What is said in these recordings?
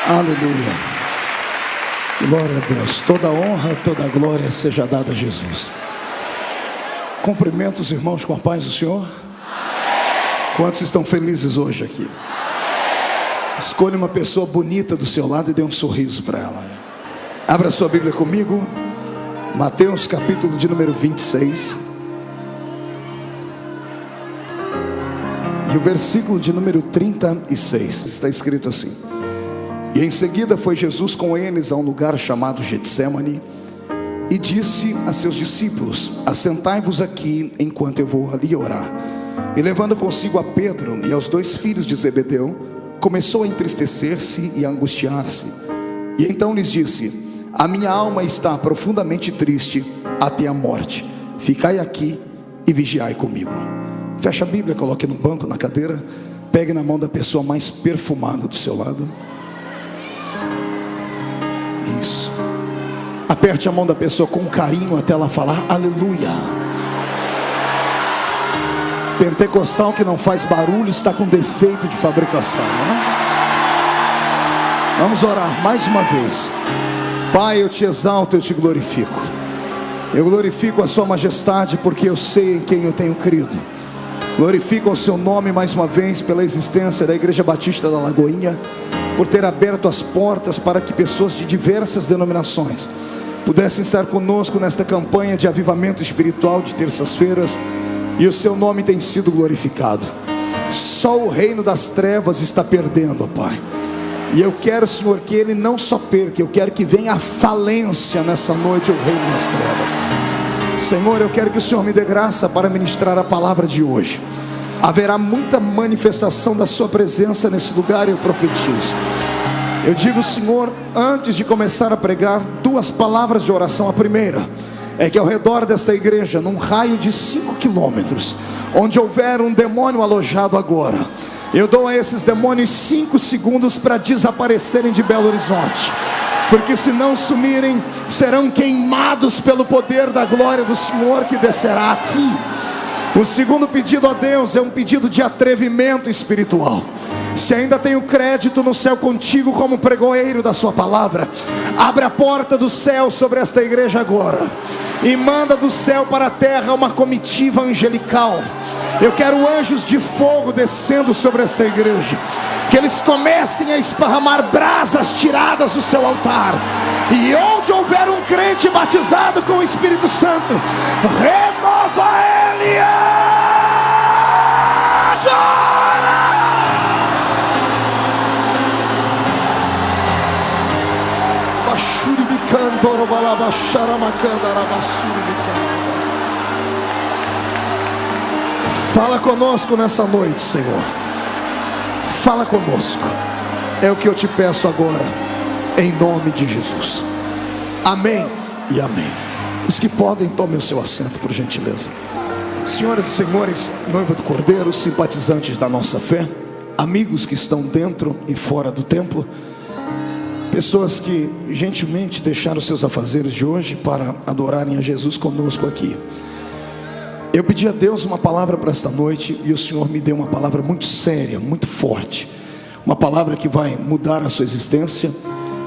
Aleluia. Glória a Deus. Toda honra, toda glória seja dada a Jesus. Cumprimento os irmãos com a paz do Senhor. Quantos estão felizes hoje aqui? Escolha uma pessoa bonita do seu lado e dê um sorriso para ela. Abra sua Bíblia comigo. Mateus capítulo de número 26. E o versículo de número 36. Está escrito assim: E em seguida foi Jesus com eles a um lugar chamado Getsemane, e disse a seus discípulos: Assentai-vos aqui enquanto eu vou ali orar. E levando consigo a Pedro e aos 2 filhos de Zebedeu, começou a entristecer-se e a angustiar-se. E então lhes disse: A minha alma está profundamente triste até a morte. Ficai aqui e vigiai comigo. Feche a Bíblia, coloque no banco, na cadeira. Pegue na mão da pessoa mais perfumada do seu lado. Isso. Aperte a mão da pessoa com carinho até ela falar aleluia. Pentecostal que não faz barulho está com defeito de fabricação, né? Vamos orar mais uma vez. Pai, eu te exalto, eu te glorifico. Eu glorifico a sua majestade porque eu sei em quem eu tenho crido. Glorifico o seu nome mais uma vez pela existência da Igreja Batista da Lagoinha, por ter aberto as portas para que pessoas de diversas denominações pudessem estar conosco nesta campanha de avivamento espiritual de terças-feiras, e o seu nome tem sido glorificado. Só o reino das trevas está perdendo, Pai. E eu quero, Senhor, que ele não só perca, eu quero que venha a falência nessa noite, o reino das trevas. Senhor, eu quero que o Senhor me dê graça para ministrar a palavra de hoje. Haverá muita manifestação da sua presença nesse lugar, e eu profetizo. Eu digo, Senhor, antes de começar a pregar, 2 palavras de oração. A primeira é que ao redor desta igreja, num raio de 5 quilômetros, onde houver um demônio alojado agora, eu dou a esses demônios 5 segundos para desaparecerem de Belo Horizonte, porque se não sumirem, serão queimados pelo poder da glória do Senhor que descerá aqui. O segundo pedido a Deus é um pedido de atrevimento espiritual. Se ainda tenho crédito no céu contigo como pregoeiro da sua palavra, abre a porta do céu sobre esta igreja agora e manda do céu para a terra uma comitiva angelical. Eu quero anjos de fogo descendo sobre esta igreja, que eles comecem a esparramar brasas tiradas do seu altar, e onde houver um crente batizado com o Espírito Santo, remova ele agora. Fala conosco nessa noite, Senhor. Fala conosco. É o que eu te peço agora, em nome de Jesus. Amém e amém. Os que podem, tomem o seu assento, por gentileza. Senhoras e senhores, noiva do Cordeiro, simpatizantes da nossa fé, amigos que estão dentro e fora do templo, pessoas que gentilmente deixaram seus afazeres de hoje para adorarem a Jesus conosco aqui. Eu pedi a Deus uma palavra para esta noite, e o Senhor me deu uma palavra muito séria, muito forte. Uma palavra que vai mudar a sua existência,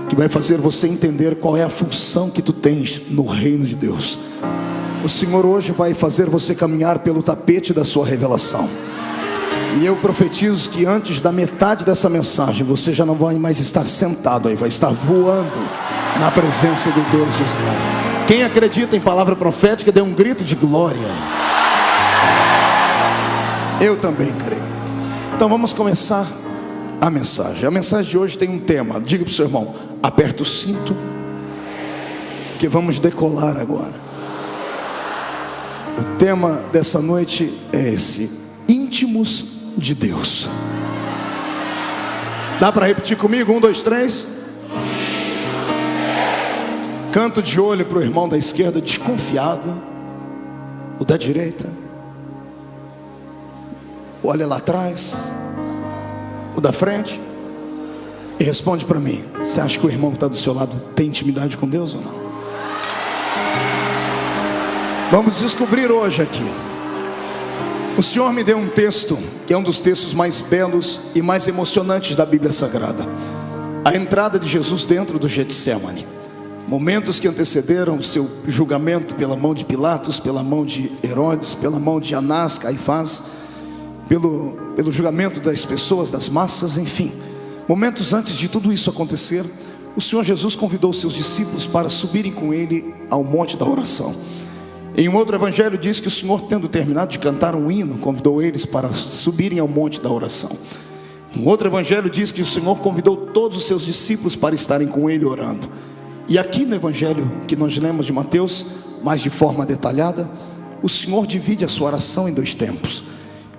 que vai fazer você entender qual é a função que tu tens no reino de Deus. O Senhor hoje vai fazer você caminhar pelo tapete da sua revelação. E eu profetizo que antes da metade dessa mensagem, você já não vai mais estar sentado aí, vai estar voando na presença do Deus de Israel. Quem acredita em palavra profética, dê um grito de glória. Eu também creio. Então vamos começar a mensagem. A mensagem de hoje tem um tema. Diga para o seu irmão: aperta o cinto, que vamos decolar agora. O tema dessa noite é esse: íntimos de Deus. Dá para repetir comigo? 1, 2, 3. Canto de olho para o irmão da esquerda desconfiado, o da direita. Olha lá atrás, o da frente, e responde para mim: você acha que o irmão que está do seu lado tem intimidade com Deus ou não? Vamos descobrir hoje aqui. O Senhor me deu um texto que é um dos textos mais belos e mais emocionantes da Bíblia Sagrada. A entrada de Jesus dentro do Getsemane, momentos que antecederam o seu julgamento pela mão de Pilatos, pela mão de Herodes, pela mão de Anás, Caifás, pelo julgamento das pessoas, das massas, enfim. Momentos antes de tudo isso acontecer, o Senhor Jesus convidou os seus discípulos para subirem com Ele ao monte da oração. Em um outro evangelho diz que o Senhor, tendo terminado de cantar um hino, convidou eles para subirem ao monte da oração. Um outro evangelho diz que o Senhor convidou todos os seus discípulos para estarem com Ele orando. E aqui no evangelho que nós lemos de Mateus, mais de forma detalhada, o Senhor divide a sua oração em dois tempos.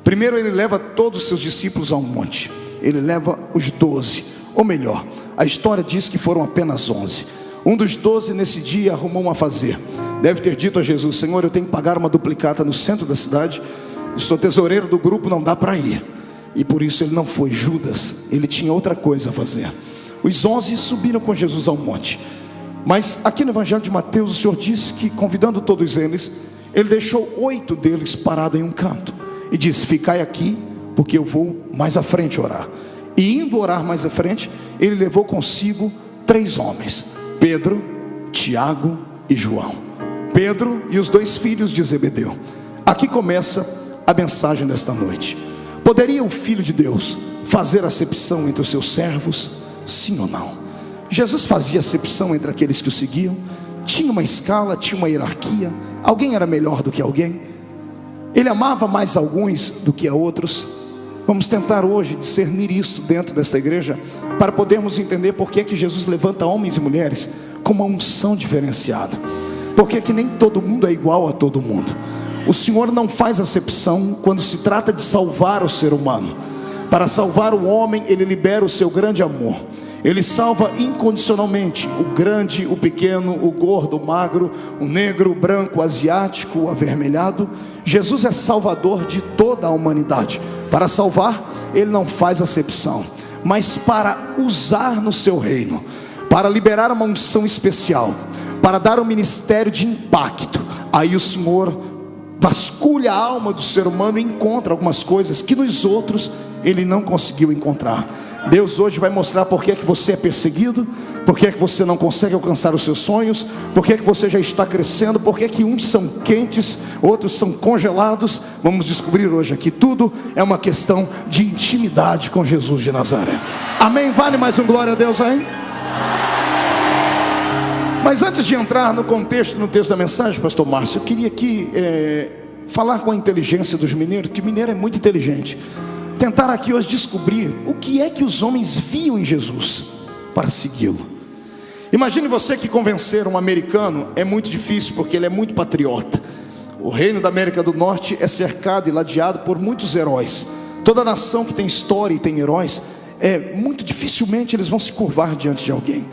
Primeiro Ele leva todos os seus discípulos a um monte. Ele leva os 12, ou melhor, a história diz que foram apenas 11. Um dos 12 nesse dia arrumou um afazer. Deve ter dito a Jesus: Senhor, eu tenho que pagar uma duplicata no centro da cidade, eu sou tesoureiro do grupo, não dá para ir. E por isso ele não foi. Judas, ele tinha outra coisa a fazer. Os 11 subiram com Jesus ao monte. Mas aqui no evangelho de Mateus, o Senhor diz que, convidando todos eles, Ele deixou 8 deles parados em um canto e disse: ficai aqui, porque eu vou mais à frente orar. E indo orar mais à frente, Ele levou consigo 3 homens: Pedro, Tiago e João. Pedro e os 2 filhos de Zebedeu. Aqui começa a mensagem desta noite. Poderia o Filho de Deus fazer acepção entre os seus servos? Sim ou não? Jesus fazia acepção entre aqueles que o seguiam? Tinha uma escala, tinha uma hierarquia? Alguém era melhor do que alguém? Ele amava mais alguns do que a outros? Vamos tentar hoje discernir isso dentro desta igreja, para podermos entender por que é que Jesus levanta homens e mulheres com uma unção diferenciada. Por que é que nem todo mundo é igual a todo mundo? O Senhor não faz acepção quando se trata de salvar o ser humano. Para salvar o homem, Ele libera o seu grande amor. Ele salva incondicionalmente o grande, o pequeno, o gordo, o magro, o negro, o branco, o asiático, o avermelhado. Jesus é salvador de toda a humanidade. Para salvar, Ele não faz acepção, mas para usar no seu reino, para liberar uma unção especial, para dar um ministério de impacto, aí o Senhor vasculha a alma do ser humano e encontra algumas coisas que nos outros Ele não conseguiu encontrar. Deus hoje vai mostrar por que é que você é perseguido, por que é que você não consegue alcançar os seus sonhos, por que é que você já está crescendo, por que é que uns são quentes, outros são congelados. Vamos descobrir hoje aqui. Tudo é uma questão de intimidade com Jesus de Nazaré. Amém? Vale mais um glória a Deus aí? Mas antes de entrar no contexto, no texto da mensagem, pastor Márcio, eu queria aqui falar com a inteligência dos mineiros, que mineiro é muito inteligente. Tentar aqui hoje descobrir o que é que os homens viam em Jesus para segui-lo. Imagine você que convencer um americano é muito difícil, porque ele é muito patriota. O reino da América do Norte é cercado e ladeado por muitos heróis. Toda nação que tem história e tem heróis, muito dificilmente eles vão se curvar diante de alguém.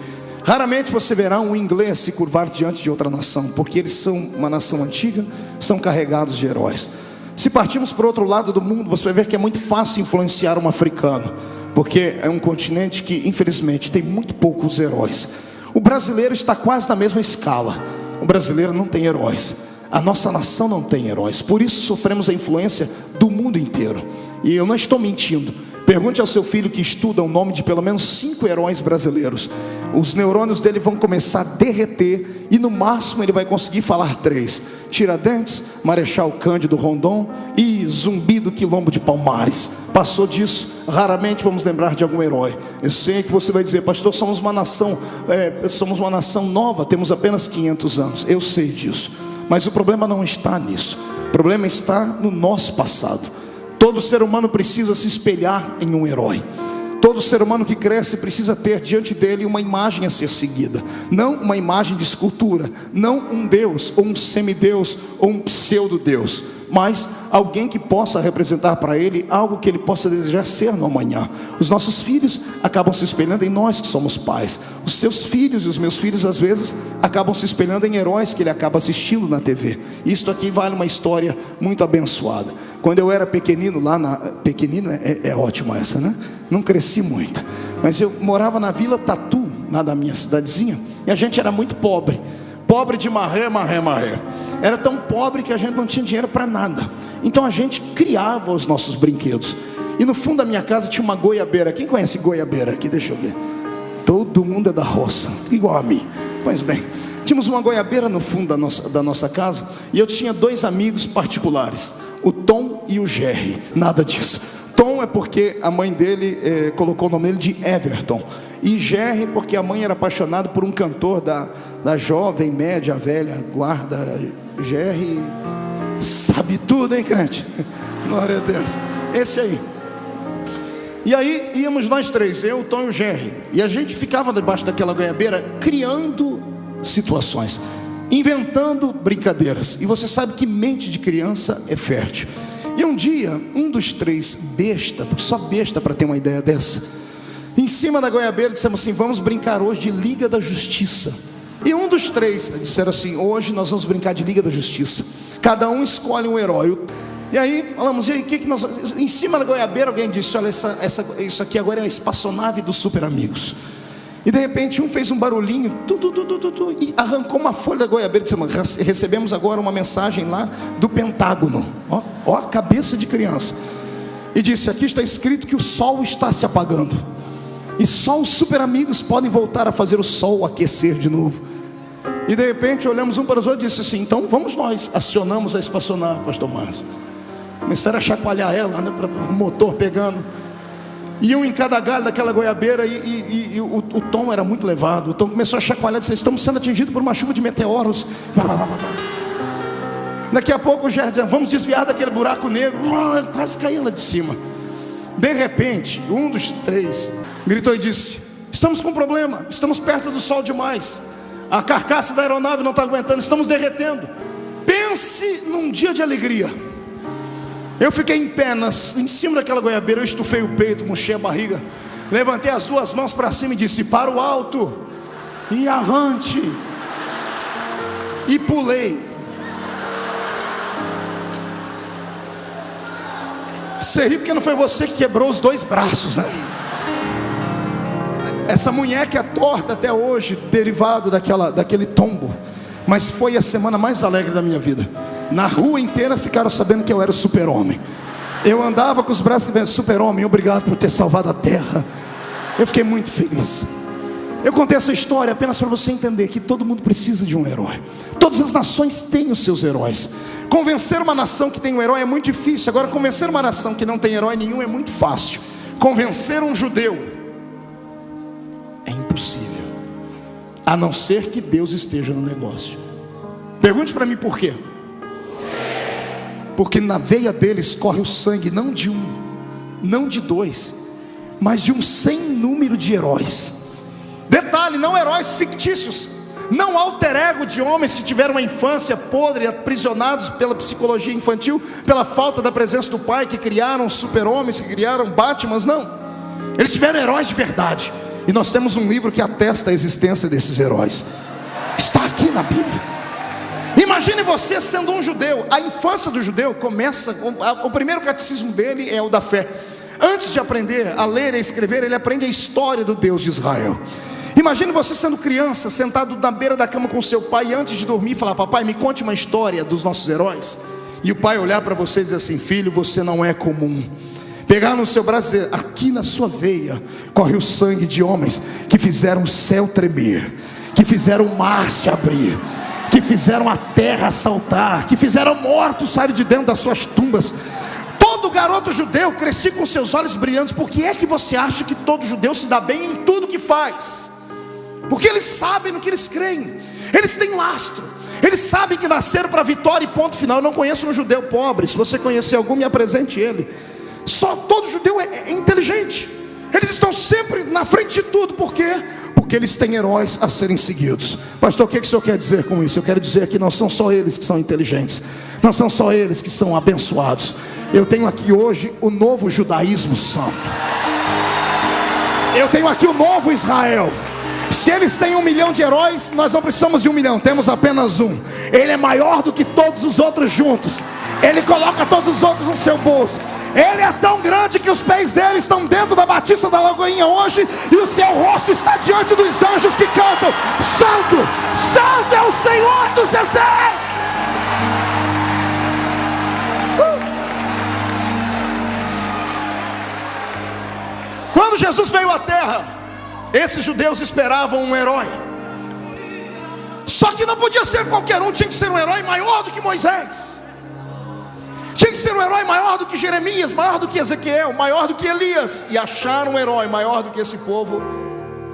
Raramente você verá um inglês se curvar diante de outra nação, porque eles são uma nação antiga, são carregados de heróis. Se partirmos para o outro lado do mundo, você vai ver que é muito fácil influenciar um africano, porque é um continente que infelizmente tem muito poucos heróis. O brasileiro está quase na mesma escala. O brasileiro não tem heróis. A nossa nação não tem heróis. Por isso sofremos a influência do mundo inteiro. E eu não estou mentindo. Pergunte ao seu filho que estuda o nome de pelo menos 5 heróis brasileiros. Os neurônios dele vão começar a derreter e no máximo ele vai conseguir falar 3: Tiradentes, Marechal Cândido Rondon e Zumbi do Quilombo de Palmares. Passou disso, raramente vamos lembrar de algum herói. Eu sei que você vai dizer: pastor, somos uma nação nova, temos apenas 500 anos. Eu sei disso, mas o problema não está nisso. O problema está no nosso passado. Todo ser humano precisa se espelhar em um herói. Todo ser humano que cresce precisa ter diante dele uma imagem a ser seguida. Não uma imagem de escultura, não um Deus, ou um semideus, ou um pseudo-deus, mas alguém que possa representar para ele algo que ele possa desejar ser no amanhã. Os nossos filhos acabam se espelhando em nós que somos pais. Os seus filhos e os meus filhos às vezes acabam se espelhando em heróis que ele acaba assistindo na TV. Isto aqui vale uma história muito abençoada. Quando eu era pequenino, pequenino é ótimo essa, né? Não cresci muito, mas eu morava na Vila Tatu, lá da minha cidadezinha, e a gente era muito pobre. Pobre de marré. Era tão pobre que a gente não tinha dinheiro para nada. Então a gente criava os nossos brinquedos. E no fundo da minha casa tinha uma goiabeira. Quem conhece goiabeira aqui? Deixa eu ver. Todo mundo é da roça, igual a mim. Pois bem, tínhamos uma goiabeira no fundo da nossa casa, e eu tinha 2 amigos particulares, o Tom e o Jerry. Nada disso. Tom é porque a mãe dele colocou o nome dele de Everton, e Jerry porque a mãe era apaixonada por um cantor da jovem, média, velha guarda. Jerry sabe tudo, hein, crente? Glória a Deus. Esse aí. E aí íamos nós 3, eu, o Tom e o Jerry, e a gente ficava debaixo daquela goiabeira criando situações, inventando brincadeiras. E você sabe que mente de criança é fértil. E um dia, um dos 3, besta, porque só besta para ter uma ideia dessa, em cima da goiabeira dissemos assim: vamos brincar hoje de Liga da Justiça. E um dos 3 disseram assim: hoje nós vamos brincar de Liga da Justiça. Cada um escolhe um herói. E aí falamos: e aí, que nós... Em cima da goiabeira alguém disse: olha, isso aqui agora é a espaçonave dos Super Amigos. E de repente um fez um barulhinho, e arrancou uma folha da goiabeira e disse: recebemos agora uma mensagem lá do Pentágono. Ó a cabeça de criança. E disse: aqui está escrito que o sol está se apagando, e só os Super Amigos podem voltar a fazer o sol aquecer de novo. E de repente olhamos um para os outros e disse assim: então vamos nós. Acionamos a espaçonave, pastor Márcio. Começaram a chacoalhar ela, né, para o motor pegando. E um em cada galho daquela goiabeira. E o Tom era muito levado. O Tom começou a chacoalhar e disse: estamos sendo atingidos por uma chuva de meteoros. Daqui a pouco o Jardim: vamos desviar daquele buraco negro. Quase caiu lá de cima. De repente, um dos 3 gritou e disse: estamos com um problema, estamos perto do sol demais, a carcaça da aeronave não está aguentando, estamos derretendo. Pense num dia de alegria. Eu fiquei em pé em cima daquela goiabeira, eu estufei o peito, murchei a barriga, levantei as 2 mãos para cima e disse: para o alto e avante. E pulei. Você ri porque não foi você que quebrou os 2 braços, né? Essa munheca é torta até hoje, derivado daquele tombo. Mas foi a semana mais alegre da minha vida. Na rua inteira ficaram sabendo que eu era o Super-Homem. Eu andava com os braços que vem: Super-Homem, obrigado por ter salvado a terra. Eu fiquei muito feliz. Eu contei essa história apenas para você entender que todo mundo precisa de um herói. Todas as nações têm os seus heróis. Convencer uma nação que tem um herói é muito difícil. Agora, convencer uma nação que não tem herói nenhum é muito fácil. Convencer um judeu é impossível, a não ser que Deus esteja no negócio. Pergunte para mim por quê? Porque na veia deles corre o sangue não de um, não de 2, mas de um sem número de heróis. Detalhe, não heróis fictícios, não alter ego de homens que tiveram uma infância podre, aprisionados pela psicologia infantil, pela falta da presença do pai, que criaram super-homens, que criaram Batmans. Não, eles tiveram heróis de verdade. E nós temos um livro que atesta a existência desses heróis. Está aqui na Bíblia. Imagine você sendo um judeu. A infância do judeu começa, o primeiro catecismo dele é o da fé. Antes de aprender a ler e a escrever, ele aprende a história do Deus de Israel. Imagine você sendo criança, sentado na beira da cama com seu pai, e antes de dormir falar: papai, me conte uma história dos nossos heróis. E o pai olhar para você e dizer assim: filho, você não é comum. Pegar no seu braço e dizer: aqui na sua veia corre o sangue de homens que fizeram o céu tremer, que fizeram o mar se abrir, que fizeram a terra saltar, que fizeram mortos sair de dentro das suas tumbas. Todo garoto judeu crescia com seus olhos brilhantes. Por que é que você acha que todo judeu se dá bem em tudo que faz? Porque eles sabem no que eles creem. Eles têm lastro. Eles sabem que nasceram para a vitória e ponto final. Eu não conheço um judeu pobre. Se você conhecer algum, me apresente ele. Só todo judeu é inteligente. Eles estão sempre na frente de tudo. Por quê? Porque eles têm heróis a serem seguidos. Pastor, o que o senhor quer dizer com isso? Eu quero dizer que não são só eles que são inteligentes, não são só eles que são abençoados. Eu tenho aqui hoje o novo judaísmo santo. Eu tenho aqui o novo Israel. Se eles têm 1 milhão de heróis, nós não precisamos de 1 milhão, temos apenas um. Ele é maior do que todos os outros juntos. Ele coloca todos os outros no seu bolso. Ele é tão grande que os pés dele estão dentro da Batista da Lagoinha hoje, e o seu rosto está diante dos anjos que cantam: Santo, Santo é o Senhor dos exércitos. Quando Jesus veio à terra, Esses judeus esperavam um herói. Só que não podia ser qualquer um, tinha que ser um herói maior do que Moisés. Tinha que ser um herói maior do que Jeremias, maior do que Ezequiel, maior do que Elias. E achar um herói maior do que esse povo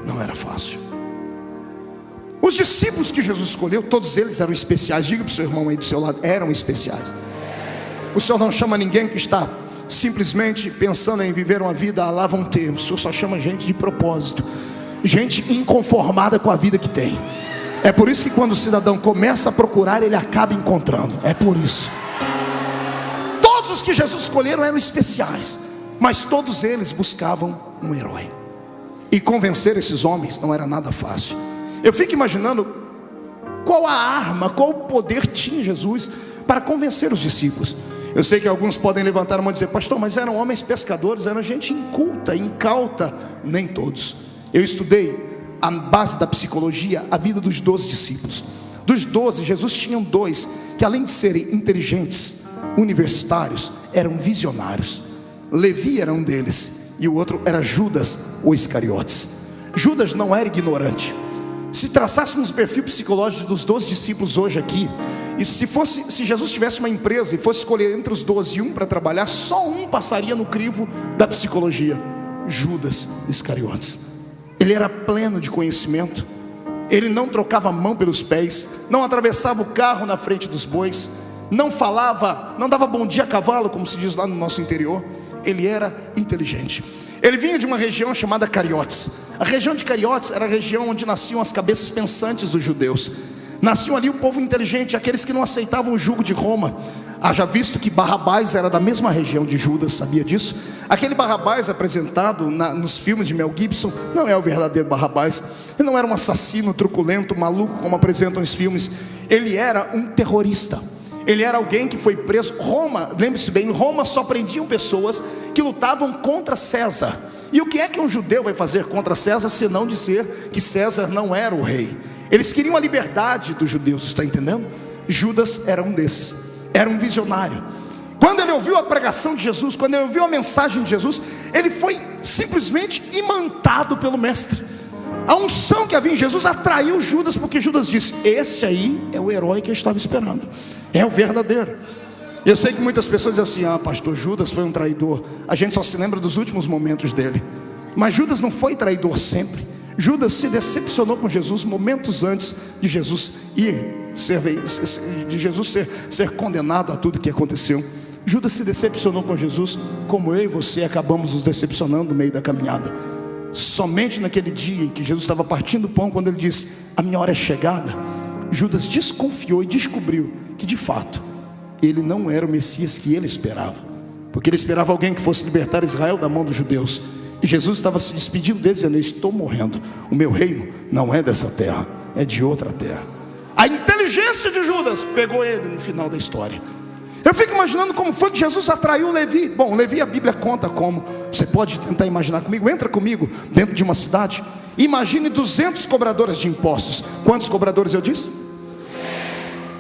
não era fácil. Os discípulos que Jesus escolheu, todos eles eram especiais. Diga para o seu irmão aí do seu lado, eram especiais. O Senhor não chama ninguém que está simplesmente pensando em viver uma vida à lá vão ter. O Senhor só chama gente de propósito, gente inconformada com a vida que tem. É por isso que quando o cidadão começa a procurar, ele acaba encontrando. É por isso. Todos os que Jesus escolheram eram especiais, mas todos eles buscavam um herói. E convencer esses homens não era nada fácil. Eu fico imaginando qual a arma, qual o poder tinha Jesus para convencer os discípulos. Eu sei que alguns podem levantar a mão e dizer: pastor, mas eram homens pescadores, eram gente inculta, incauta. Nem todos. Eu estudei a base da psicologia, a vida dos 12 discípulos. Dos 12, Jesus tinha 2 que, além de serem inteligentes, universitários, eram visionários. Levi era um deles, e o outro era Judas, o Iscariotes. Judas não era ignorante. Se traçássemos o perfil psicológico dos 12 discípulos hoje aqui, e se Jesus tivesse uma empresa e fosse escolher entre os 12 um para trabalhar, só um passaria no crivo da psicologia: Judas Iscariotes. Ele era pleno de conhecimento. Ele não trocava a mão pelos pés, não atravessava o carro na frente dos bois, não falava, não dava bom dia a cavalo, como se diz lá no nosso interior. Ele era inteligente. Ele vinha de uma região chamada Cariotes. A região de Cariotes era a região onde nasciam as cabeças pensantes dos judeus. Nasciam ali o povo inteligente, aqueles que não aceitavam o jugo de Roma. Haja visto que Barrabás era da mesma região de Judas, sabia disso? Aquele Barrabás apresentado nos filmes de Mel Gibson não é o verdadeiro Barrabás. Ele não era um assassino truculento, maluco, como apresentam os filmes. Ele era um terrorista. Ele era alguém que foi preso. Roma, lembre-se bem, Roma só prendiam pessoas que lutavam contra César. E o que é que um judeu vai fazer contra César, senão dizer que César não era o rei? Eles queriam a liberdade dos judeus, está entendendo? Judas era um desses, era um visionário. Quando ele ouviu a pregação de Jesus, quando ele ouviu a mensagem de Jesus, ele foi simplesmente imantado pelo mestre. A unção que havia em Jesus atraiu Judas, porque Judas disse: esse aí é o herói que eu estava esperando, é o verdadeiro. Eu sei que muitas pessoas dizem assim: ah, pastor, Judas foi um traidor. A gente só se lembra dos últimos momentos dele. Mas Judas não foi traidor sempre. Judas se decepcionou com Jesus momentos antes de Jesus ser condenado a tudo que aconteceu. Judas se decepcionou com Jesus, como eu e você acabamos nos decepcionando no meio da caminhada. Somente naquele dia em que Jesus estava partindo o pão, quando ele disse: a minha hora é chegada, Judas desconfiou e descobriu que de fato ele não era o Messias que ele esperava, porque ele esperava alguém que fosse libertar Israel da mão dos judeus. E Jesus estava se despedindo deles, dizendo: eu estou morrendo, o meu reino não é dessa terra, é de outra terra. A inteligência de Judas pegou ele no final da história. Eu fico imaginando como foi que Jesus atraiu Levi. Bom, Levi a Bíblia conta como. Você pode tentar imaginar comigo. Entra comigo dentro de uma cidade. Imagine 200 cobradores de impostos. Quantos cobradores eu disse?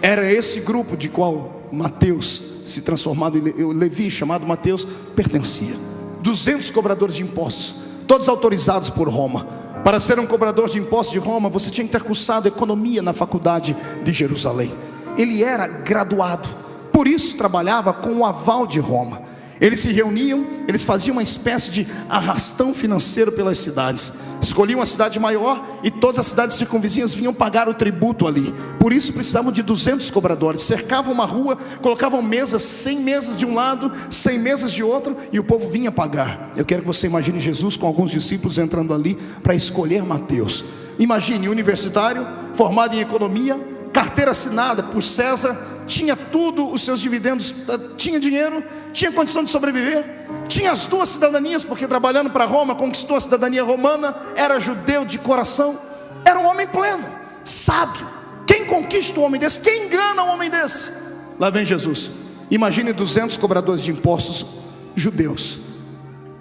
Era esse grupo de qual Mateus, se transformado em Levi, chamado Mateus, pertencia. 200 cobradores de impostos, todos autorizados por Roma. Para ser um cobrador de impostos de Roma, você tinha que ter cursado economia na faculdade de Jerusalém. Ele era graduado, por isso trabalhava com o aval de Roma. Eles se reuniam, eles faziam uma espécie de arrastão financeiro pelas cidades. Escolhiam uma cidade maior e todas as cidades circunvizinhas vinham pagar o tributo ali. Por isso precisavam de 200 cobradores. Cercavam uma rua, colocavam mesas, 100 mesas de um lado, 100 mesas de outro, e o povo vinha pagar. Eu quero que você imagine Jesus com alguns discípulos entrando ali para escolher Mateus. Imagine, universitário, formado em economia, carteira assinada por César, tinha tudo, os seus dividendos, tinha dinheiro, tinha condição de sobreviver, tinha as 2 cidadanias, porque trabalhando para Roma, conquistou a cidadania romana, era judeu de coração, era um homem pleno, sábio. Quem conquista um homem desse? Quem engana um homem desse? Lá vem Jesus. Imagine 200 cobradores de impostos judeus,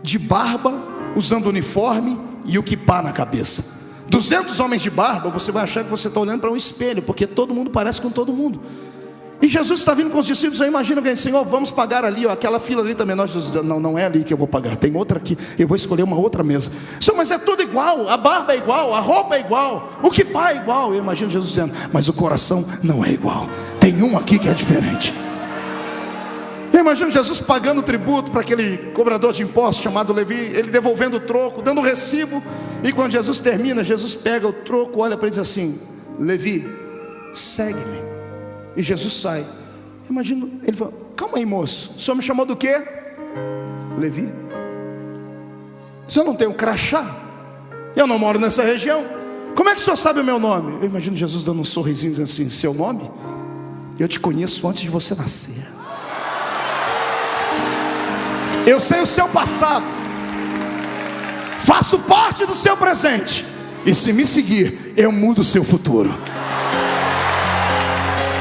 de barba, usando uniforme e o quipá na cabeça. 200 homens de barba, você vai achar que você está olhando para um espelho, porque todo mundo parece com todo mundo. E Jesus está vindo com os discípulos. Eu imagino que, Senhor, vamos pagar ali, ó, aquela fila ali também. Nós, Jesus, não é ali que eu vou pagar, tem outra aqui, eu vou escolher uma outra mesa. Senhor, mas é tudo igual, a barba é igual, a roupa é igual, o kippá é igual. Eu imagino Jesus dizendo, mas o coração não é igual, tem um aqui que é diferente. Eu imagino Jesus pagando tributo para aquele cobrador de impostos chamado Levi, ele devolvendo o troco, dando o recibo. E quando Jesus termina, Jesus pega o troco, olha para ele e diz assim, Levi, segue-me. E Jesus sai. Imagino, ele fala, calma aí, moço, o senhor me chamou do quê? Levi. O senhor não tem um crachá? Eu não moro nessa região. Como é que o senhor sabe o meu nome? Eu imagino Jesus dando um sorrisinho, dizendo assim, seu nome? Eu te conheço antes de você nascer. Eu sei o seu passado, faço parte do seu presente, e se me seguir, eu mudo o seu futuro.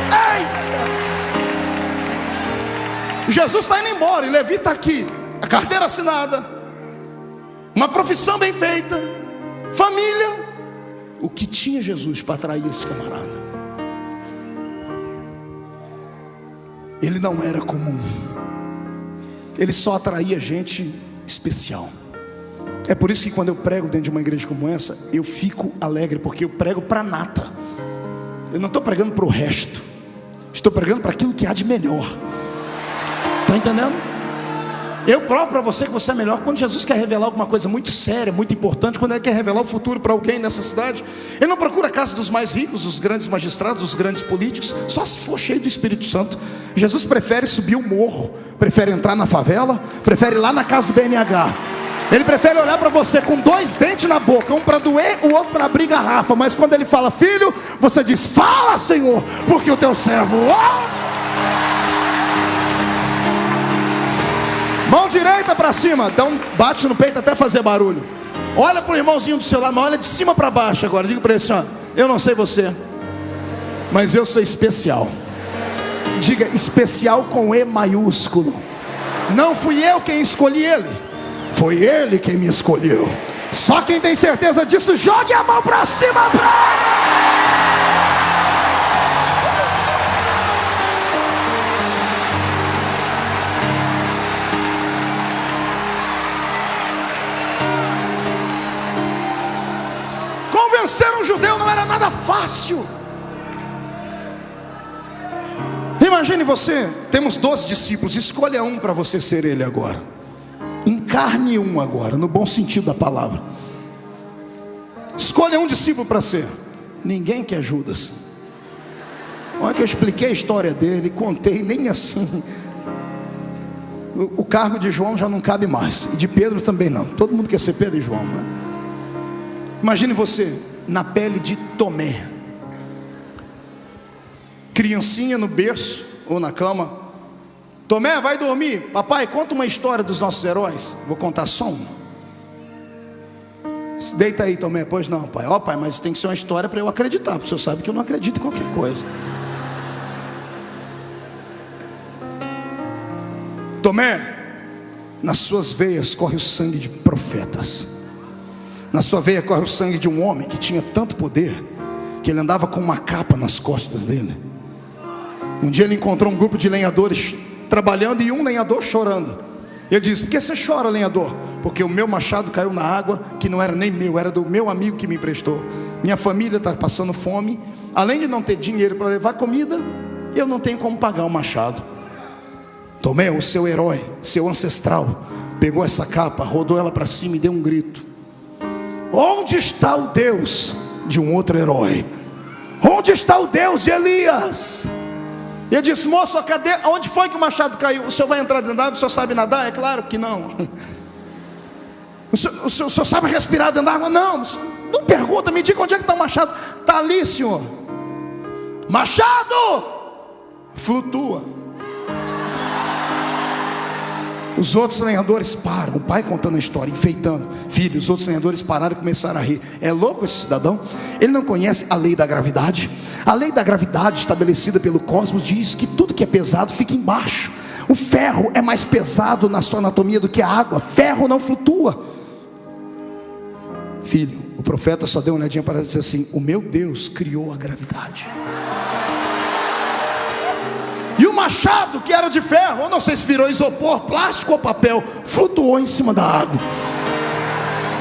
Eita! Jesus está indo embora e Levi está aqui, a carteira assinada, uma profissão bem feita, família. O que tinha Jesus para atrair esse camarada? Ele não era comum. Ele só atraía gente especial. É por isso que quando eu prego dentro de uma igreja como essa, eu fico alegre, porque eu prego para a nata. Eu não estou pregando para o resto, estou pregando para aquilo que há de melhor. Está entendendo? Eu provo para você que você é melhor. Quando Jesus quer revelar alguma coisa muito séria, muito importante, quando Ele quer revelar o futuro para alguém nessa cidade, Ele não procura a casa dos mais ricos, dos grandes magistrados, dos grandes políticos, só se for cheio do Espírito Santo. Jesus prefere subir o morro, prefere entrar na favela, prefere ir lá na casa do BNH. Ele prefere olhar para você com 2 dentes na boca, um para doer, o outro para abrir garrafa. Mas quando Ele fala, filho, você diz, fala, Senhor, porque o teu servo... Mão direita para cima, bate no peito até fazer barulho. Olha para o irmãozinho do seu lado, mas olha de cima para baixo agora. Diga para ele assim, ó, eu não sei você, mas eu sou especial. Diga, especial com E maiúsculo. Não fui eu quem escolhi ele, foi ele quem me escolheu. Só quem tem certeza disso, jogue a mão para cima para ele. Convencer um judeu não era nada fácil. Imagine você, temos 12 discípulos, escolha um para você ser ele agora. Encarne um agora, no bom sentido da palavra. Escolha um discípulo para ser. Ninguém quer Judas. Olha que eu expliquei a história dele, contei, nem assim. O cargo de João já não cabe mais, e de Pedro também não. Todo mundo quer ser Pedro e João, né? Imagine você na pele de Tomé, criancinha no berço ou na cama. Tomé, vai dormir. Papai, conta uma história dos nossos heróis. Vou contar só uma. Deita aí, Tomé. Pois não, pai. Ó, pai, mas tem que ser uma história para eu acreditar, porque o senhor sabe que eu não acredito em qualquer coisa. Tomé, nas suas veias corre o sangue de profetas. Na sua veia corre o sangue de um homem que tinha tanto poder, que ele andava com uma capa nas costas dele. Um dia ele encontrou um grupo de lenhadores trabalhando e um lenhador chorando. Ele disse, por que você chora, lenhador? Porque o meu machado caiu na água, que não era nem meu, era do meu amigo que me emprestou. Minha família está passando fome. Além de não ter dinheiro para levar comida, eu não tenho como pagar o machado. Tomé, o seu herói, seu ancestral, pegou essa capa, rodou ela para cima e deu um grito. Onde está o Deus de um outro herói? Onde está o Deus de Elias? E ele disse, moço, cadê? Onde foi que o machado caiu? O senhor vai entrar dentro da água? O senhor sabe nadar? É claro que não. O senhor sabe respirar dentro da água? Não. Não pergunta, me diga onde é que está o machado. Está ali, senhor. Machado! Flutua. Os outros lenhadores param, o pai contando a história, enfeitando. Filho, os outros lenhadores pararam e começaram a rir. É louco esse cidadão? Ele não conhece a lei da gravidade. A lei da gravidade estabelecida pelo cosmos diz que tudo que é pesado fica embaixo. O ferro é mais pesado na sua anatomia do que a água. Ferro não flutua. Filho, o profeta só deu uma olhadinha para dizer assim, o meu Deus criou a gravidade. E o machado, que era de ferro, eu não sei se virou isopor, plástico ou papel, flutuou em cima da água.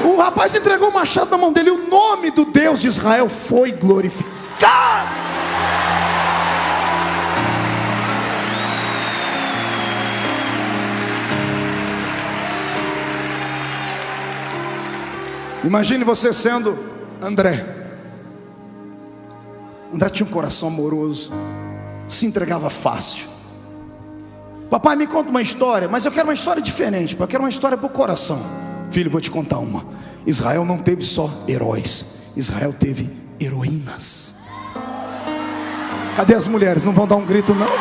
O rapaz entregou o machado na mão dele, e o nome do Deus de Israel foi glorificado. Imagine você sendo André. André tinha um coração amoroso, se entregava fácil. Papai, me conta uma história, mas eu quero uma história diferente, eu quero uma história para o coração. Filho, vou te contar uma. Israel não teve só heróis, Israel teve heroínas. Cadê as mulheres? Não vão dar um grito não?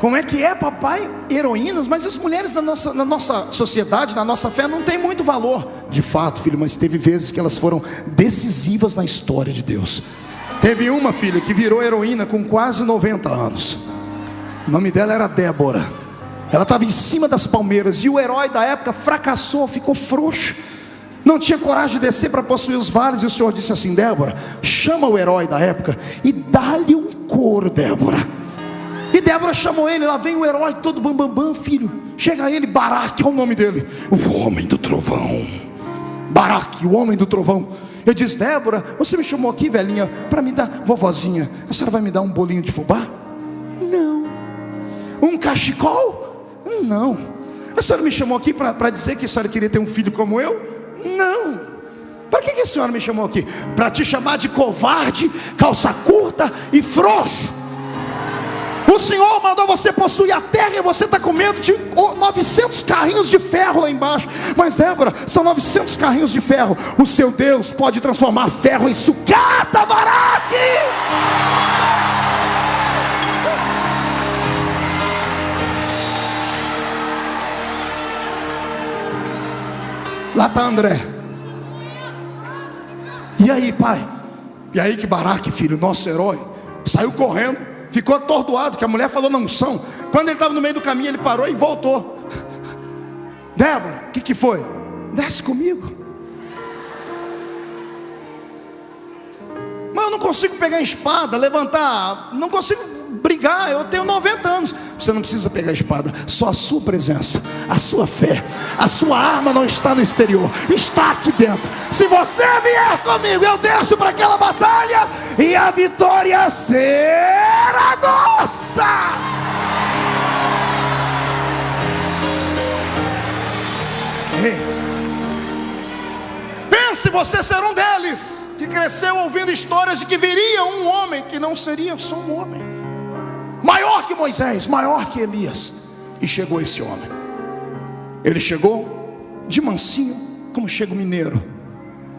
Como é que é, papai? Heroínas, mas as mulheres na nossa sociedade, na nossa fé, não tem muito valor. De fato, filho, mas teve vezes que elas foram decisivas na história de Deus. Teve uma, filha, que virou heroína com quase 90 anos. O nome dela era Débora. Ela estava em cima das palmeiras, e o herói da época fracassou, ficou frouxo, não tinha coragem de descer para possuir os vales. E o Senhor disse assim: Débora, chama o herói da época e dá-lhe um couro, Débora. E Débora chamou ele, lá vem o herói todo bambambam, filho. Chega ele, Baraque, olha o nome dele, o homem do trovão. Baraque, o homem do trovão. Eu disse: Débora, você me chamou aqui, velhinha, para me dar, vovozinha, a senhora vai me dar um bolinho de fubá? Não. Um cachecol? Não. A senhora me chamou aqui para dizer que a senhora queria ter um filho como eu? Não. Para que a senhora me chamou aqui? Para te chamar de covarde, calça curta e frouxo. O Senhor mandou você possuir a terra e você está com medo de 900 carrinhos de ferro lá embaixo. Mas Débora, são 900 carrinhos de ferro. O seu Deus pode transformar ferro em sucata, Baraque. Lá está André. E aí, pai? E aí que Baraque, filho, nosso herói, saiu correndo. Ficou atordoado, que a mulher falou não são. Quando ele estava no meio do caminho, ele parou e voltou. Débora, o que foi? Desce comigo. Mas eu não consigo pegar a espada, levantar, não consigo brigar, eu tenho 90 anos. Você não precisa pegar a espada, só a sua presença, a sua fé. A sua arma não está no exterior, está aqui dentro. Se você vier comigo, eu desço para aquela batalha e a vitória será nossa. Ei, pense você ser um deles, que cresceu ouvindo histórias de que viria um homem que não seria só um homem, maior que Moisés, maior que Elias. E chegou esse homem. Ele chegou de mansinho, como chega o mineiro,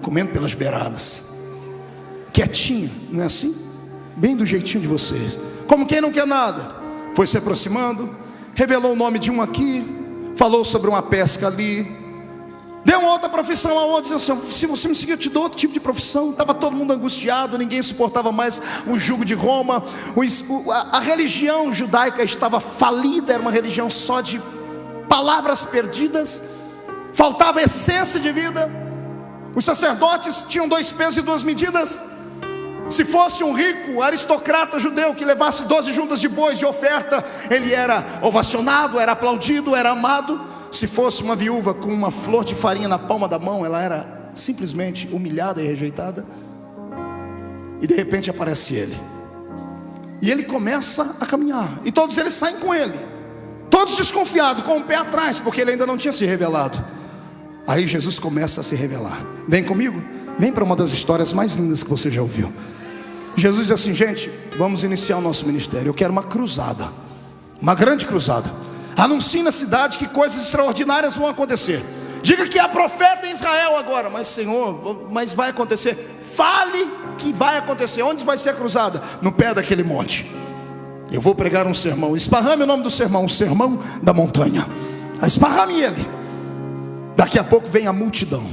comendo pelas beiradas, quietinho, não é assim? Bem do jeitinho de vocês, como quem não quer nada. Foi se aproximando, revelou o nome de um aqui, falou sobre uma pesca ali, deu uma outra profissão a outro, disse assim: se você me seguir, eu te dou outro tipo de profissão. Estava todo mundo angustiado, ninguém suportava mais o jugo de Roma. A religião judaica estava falida, era uma religião só de palavras perdidas, faltava essência de vida. Os sacerdotes tinham 2 pesos e 2 medidas. Se fosse um rico aristocrata judeu que levasse 12 juntas de bois de oferta, ele era ovacionado, era aplaudido, era amado. Se fosse uma viúva com uma flor de farinha na palma da mão, ela era simplesmente humilhada e rejeitada. E de repente aparece ele, e ele começa a caminhar, e todos eles saem com ele, todos desconfiados, com o pé atrás, porque ele ainda não tinha se revelado. Aí Jesus começa a se revelar. Vem comigo, vem para uma das histórias mais lindas que você já ouviu. Jesus diz assim: gente, vamos iniciar o nosso ministério. Eu quero uma cruzada, uma grande cruzada. Anuncie na cidade que coisas extraordinárias vão acontecer. Diga que há profeta em Israel agora. Mas Senhor, mas vai acontecer. Fale que vai acontecer. Onde vai ser a cruzada? No pé daquele monte. Eu vou pregar um sermão. Esparrame o nome do sermão: o sermão da montanha. Esparrame ele. Daqui a pouco vem a multidão,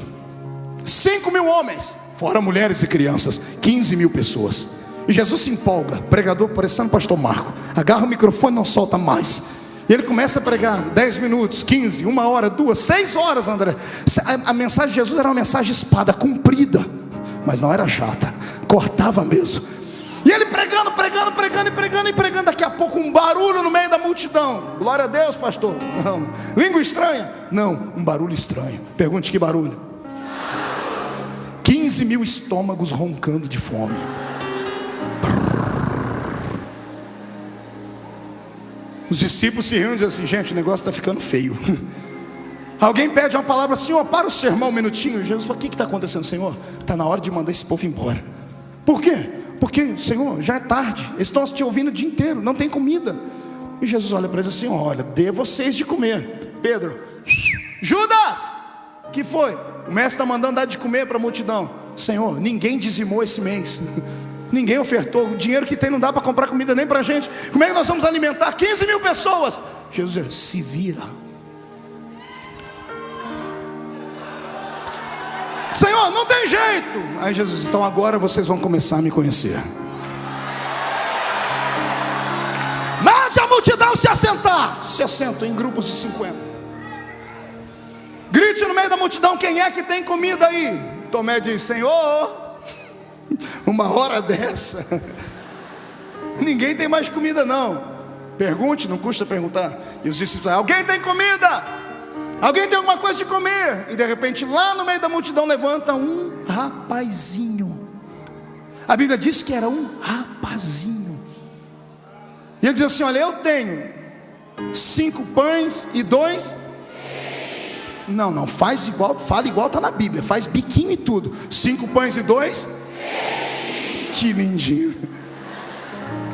5.000 homens, fora mulheres e crianças, 15.000 pessoas. E Jesus se empolga, pregador parecendo pastor Marco, agarra o microfone e não solta mais. E ele começa a pregar 10 minutos, 15, 1 hora, 2, 6 horas, André. A mensagem de Jesus era uma mensagem espada, comprida, mas não era chata, cortava mesmo. E ele pregando. Daqui a pouco um barulho no meio da multidão. Glória a Deus, pastor. Não. Língua estranha? Não, um barulho estranho. Pergunte que barulho. 15 mil estômagos roncando de fome. Os discípulos se riam e dizem assim: gente, o negócio está ficando feio. Alguém pede uma palavra: Senhor, para o sermão um minutinho. Jesus fala: o que está acontecendo, Senhor? Está na hora de mandar esse povo embora. Por quê? Porque, Senhor, já é tarde, eles estão te ouvindo o dia inteiro, não tem comida. E Jesus olha para eles assim: olha, dê vocês de comer. Pedro: Judas, que foi? O mestre está mandando dar de comer para a multidão. Senhor, ninguém dizimou esse mês. Ninguém ofertou. O dinheiro que tem não dá para comprar comida nem para a gente. Como é que nós vamos alimentar 15 mil pessoas? Jesus diz: se vira. Senhor, não tem jeito. Aí Jesus: então agora vocês vão começar a me conhecer. Mande a multidão se assentar. Se assentam em grupos de 50. Grite no meio da multidão: quem é que tem comida aí? Tomé diz: Senhor, uma hora dessa ninguém tem mais comida não. Pergunte, não custa perguntar. E os discípulos: alguém tem comida? Alguém tem alguma coisa de comer? E de repente lá no meio da multidão levanta um rapazinho. A Bíblia diz que era um rapazinho. E ele diz assim: olha, eu tenho 5 pães e 2. Não, faz igual, fala igual está na Bíblia. Faz biquinho e tudo. 5 pães e 2. Que lindinho.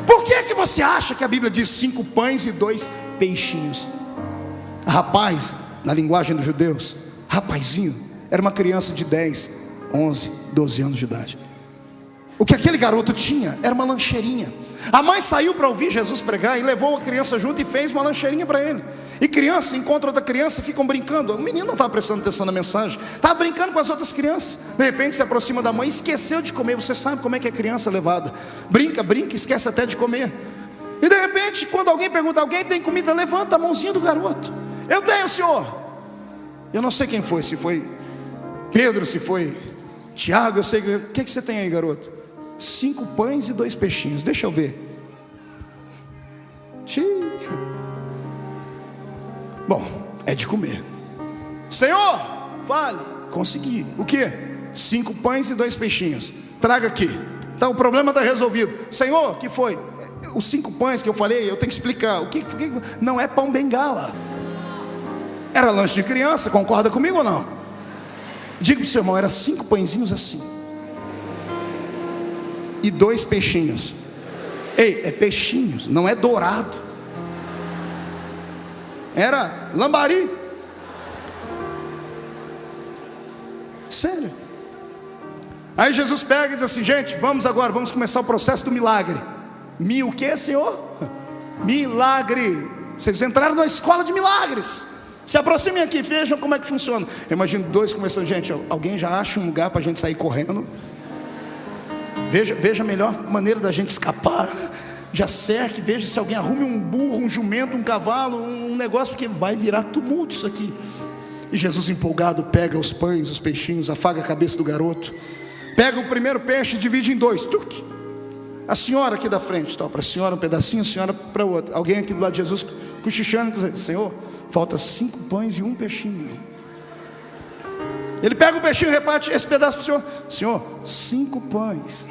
Por que você acha que a Bíblia diz 5 pães e 2 peixinhos? Rapaz, na linguagem dos judeus, rapazinho, era uma criança de 10, 11, 12 anos de idade. O que aquele garoto tinha era uma lancheirinha. A mãe saiu para ouvir Jesus pregar e levou a criança junto e fez uma lancheirinha para ele. E criança encontra outra criança e ficam brincando. O menino não estava prestando atenção na mensagem, estava brincando com as outras crianças. De repente se aproxima da mãe e esqueceu de comer. Você sabe como é que é criança levada: brinca, esquece até de comer. E de repente, quando alguém pergunta: alguém tem comida? Levanta a mãozinha do garoto: eu tenho, Senhor. Eu não sei quem foi, se foi Pedro, se foi Tiago, eu sei. O que você tem aí, garoto? 5 pães e 2 peixinhos. Deixa eu ver. Bom, é de comer. Senhor, fale. Consegui. O que? 5 pães e 2 peixinhos. Traga aqui. Então o problema está resolvido. Senhor, o que foi? Os 5 pães que eu falei, eu tenho que explicar. O que não é pão bengala. Era lanche de criança, concorda comigo ou não? Diga para o seu irmão: era 5 pãezinhos assim e 2 peixinhos. Ei, é peixinhos, não é dourado. Era lambari. Sério. Aí Jesus pega e diz assim: gente, vamos começar o processo do milagre. O que, Senhor? Milagre. Vocês entraram na escola de milagres. Se aproximem aqui, vejam como é que funciona. Eu imagino 2 começando: gente, alguém já acha um lugar para a gente sair correndo? Veja a melhor maneira da gente escapar. Já cerque, veja se alguém arrume um burro, um jumento, um cavalo, um negócio, porque vai virar tumulto isso aqui. E Jesus, empolgado, pega os pães, os peixinhos, afaga a cabeça do garoto, pega o primeiro peixe e divide em 2. A senhora aqui da frente, para a senhora um pedacinho, a senhora para outra. Alguém aqui do lado de Jesus cochichando, dizendo: Senhor, falta 5 pães e 1 peixinho. Ele pega o peixinho e reparte esse pedaço para o Senhor. Senhor, 5 pães.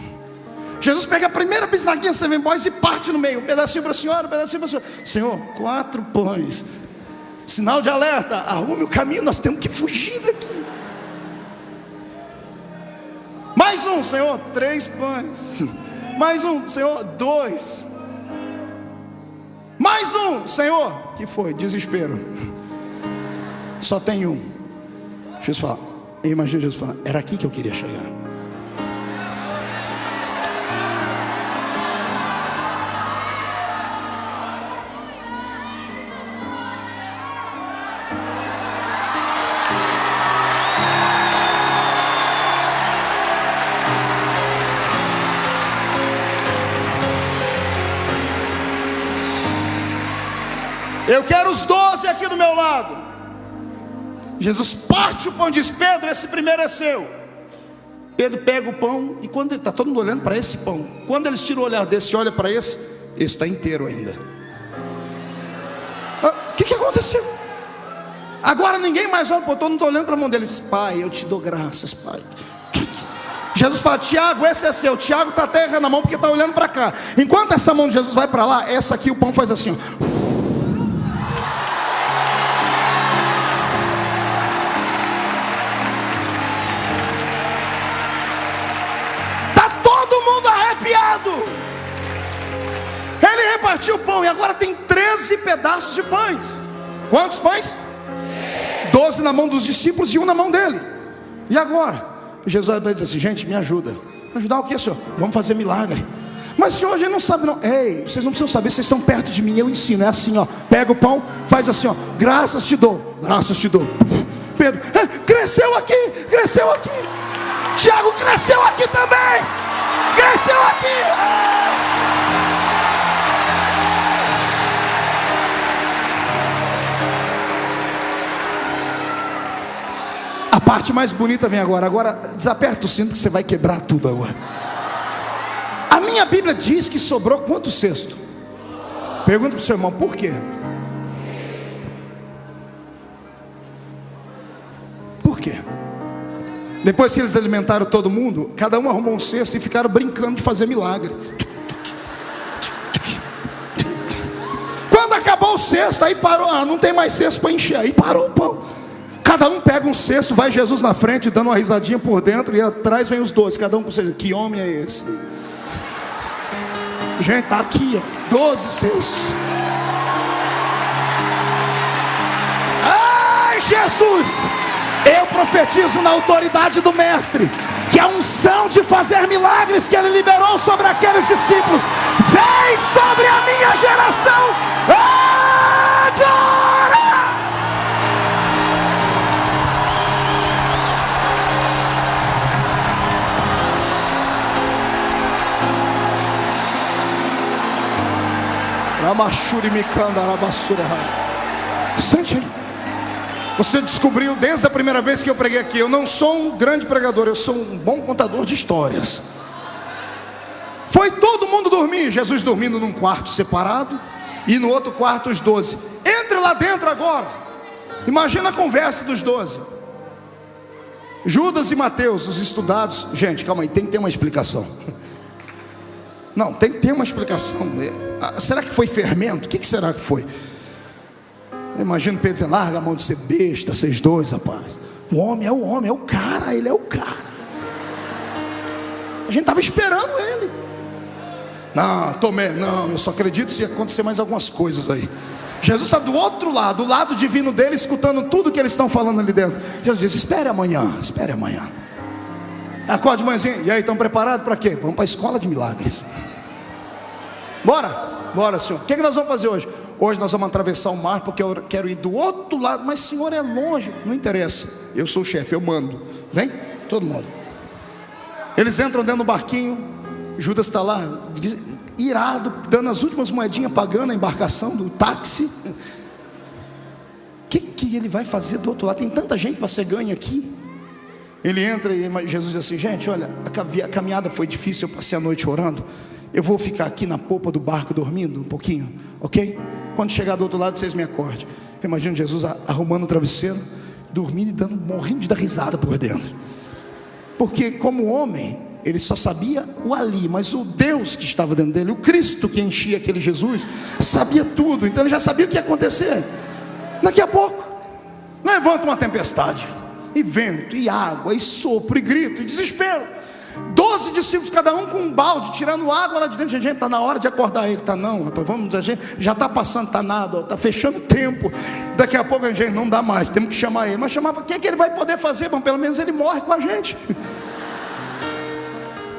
Jesus pega a primeira bisnaguinha 7 boys e parte no meio. Um pedacinho para a senhora, um pedacinho para o Senhor. Senhor, 4 pães. Sinal de alerta: arrume o caminho, nós temos que fugir daqui. Mais um, Senhor, 3 pães. Mais um, Senhor, 2. Mais um, Senhor. Que foi? Desespero. Só tem um. Jesus fala, eu imagino Jesus falar: era aqui que eu queria chegar. Eu quero os 12 aqui do meu lado. Jesus parte o pão e diz: Pedro, esse primeiro é seu. Pedro pega o pão, e quando está todo mundo olhando para esse pão, quando eles tiram o olhar desse e olham para esse está inteiro ainda. O que aconteceu? Agora ninguém mais olha, todo mundo está olhando para a mão dele. Ele diz: Pai, eu te dou graças, Pai. Jesus fala: Tiago, esse é seu. Tiago está até errando a mão porque está olhando para cá. Enquanto essa mão de Jesus vai para lá, essa aqui o pão faz assim, ó. Está todo mundo arrepiado. Ele repartiu o pão e agora tem 13 pedaços de pães. Quantos pães? 12 na mão dos discípulos e 1 na mão dele. E agora? Jesus vai dizer assim: gente, me ajuda. Ajudar o que, senhor? Vamos fazer milagre. Mas senhor, a gente não sabe não. Ei, vocês não precisam saber, vocês estão perto de mim, eu ensino. É assim, ó, pega o pão, faz assim, ó, graças te dou, graças te dou. Pedro, cresceu aqui, cresceu aqui. Tiago, cresceu aqui também, cresceu aqui. A parte mais bonita vem agora. Agora desaperta o cinto que você vai quebrar tudo agora. A minha Bíblia diz que sobrou quantos cestos? Pergunta para o seu irmão: por quê? Por quê? Depois que eles alimentaram todo mundo, cada um arrumou um cesto e ficaram brincando de fazer milagre. Quando acabou o cesto, aí parou. Não tem mais cesto para encher. Aí parou o pão. Cada um pega um cesto, vai Jesus na frente dando uma risadinha por dentro, e atrás vem os 12, cada um com cesto. Que homem é esse? Gente, está aqui, ó, 12 cestos. Ai, Jesus! Eu profetizo na autoridade do Mestre que a unção de fazer milagres que Ele liberou sobre aqueles discípulos vem sobre a minha geração agora! Sente aí. Você descobriu desde a primeira vez que eu preguei aqui: eu não sou um grande pregador, eu sou um bom contador de histórias. Foi todo mundo dormir, Jesus dormindo num quarto separado, e no outro quarto os 12. Entre lá dentro agora. Imagina a conversa dos 12. Judas e Mateus, os estudados. Gente, calma aí, tem que ter uma explicação. Não, tem que ter uma explicação. Será que foi fermento? O que será que foi? Eu imagino Pedro dizendo: larga a mão de ser besta, vocês dois, rapaz. O homem é o homem, é o cara, ele é o cara. A gente estava esperando ele. Não, Tomé, não, eu só acredito se acontecer mais algumas coisas aí. Jesus está do outro lado, do lado divino dele, escutando tudo que eles estão falando ali dentro. Jesus diz: espere amanhã, espere amanhã. Acorde de manhãzinha. E aí, estão preparados para quê? Vamos para a escola de milagres. Bora, bora, senhor. O que nós vamos fazer hoje? Hoje nós vamos atravessar o mar, porque eu quero ir do outro lado. Mas senhor, é longe. Não interessa, eu sou o chefe, eu mando. Vem, todo mundo. Eles entram dentro do barquinho. Judas está lá, irado, dando as últimas moedinhas, pagando a embarcação do táxi. O que ele vai fazer do outro lado? Tem tanta gente para ser ganha aqui. Ele entra e Jesus diz assim: gente, olha, a caminhada foi difícil, eu passei a noite orando. Eu vou ficar aqui na popa do barco dormindo um pouquinho, ok? Quando chegar do outro lado, vocês me acordem. Imagina Jesus arrumando o travesseiro, dormindo e morrendo de dar risada por dentro. Porque como homem, ele só sabia o ali, mas o Deus que estava dentro dele, o Cristo que enchia aquele Jesus, sabia tudo. Então ele já sabia o que ia acontecer. Daqui a pouco, levanta uma tempestade, e vento, e água, e sopro, e grito, e desespero. 12 discípulos, cada um com um balde, tirando água lá de dentro. Gente, está na hora de acordar ele. Está não, rapaz, vamos, a gente já está passando, está nada, está fechando o tempo. Daqui a pouco a gente não dá mais, temos que chamar ele. Mas chamar para que ele vai poder fazer? Bom, pelo menos ele morre com a gente.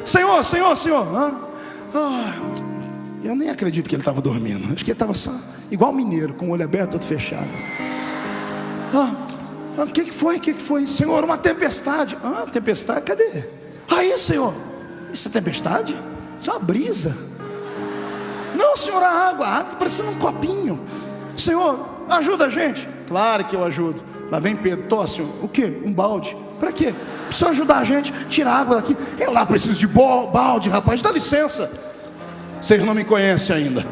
Senhor, eu nem acredito que ele estava dormindo. Acho que ele estava só igual mineiro, com o olho aberto, todo fechado. O que foi? Senhor, uma tempestade. Tempestade, cadê? Aí, Senhor, isso é tempestade? Isso é uma brisa. Não, Senhor, a água parecendo um copinho. Senhor, ajuda a gente. Claro que eu ajudo. Lá vem Pedro, tosse, o quê? Um balde. Para quê? Precisa ajudar a gente, tirar água daqui. Eu lá preciso de balde, rapaz, dá licença. Vocês não me conhecem ainda.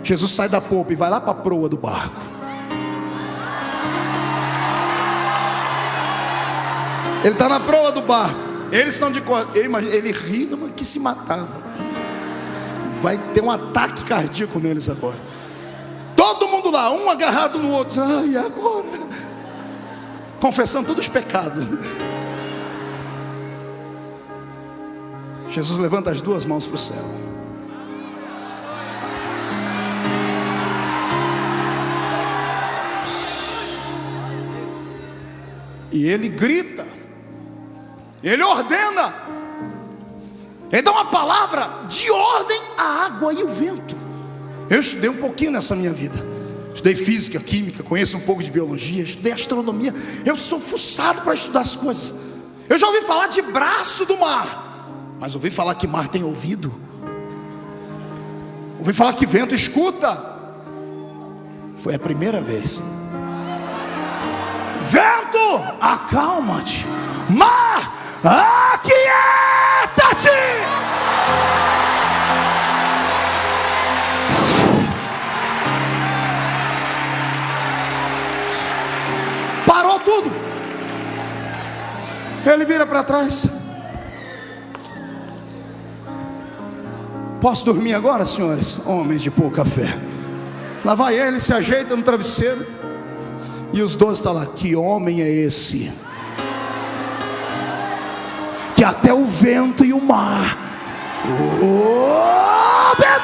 Jesus sai da popa e vai lá para a proa do barco. Ele está na proa do barco. Eles estão de corda. Ele ri, mas que se matava. Vai ter um ataque cardíaco neles agora. Todo mundo lá, um agarrado no outro. Ai, e agora? Confessando todos os pecados. Jesus levanta as duas mãos para o céu. E ele grita. Ele ordena. Ele dá uma palavra de ordem à água e ao vento. Eu estudei um pouquinho nessa minha vida. Estudei física, química, conheço um pouco de biologia, estudei astronomia. Eu sou fuçado para estudar as coisas. Eu já ouvi falar de braço do mar, mas ouvi falar que mar tem ouvido. Ouvi falar que vento escuta. Foi a primeira vez. Vento, acalma-te. Mar, aquieta-te. Parou tudo. Ele vira para trás. Posso dormir agora, senhores? Homens de pouca fé. Lá vai ele, se ajeita no travesseiro. E os 12 estão lá. Que homem é esse? Que até o vento e o mar obedecem.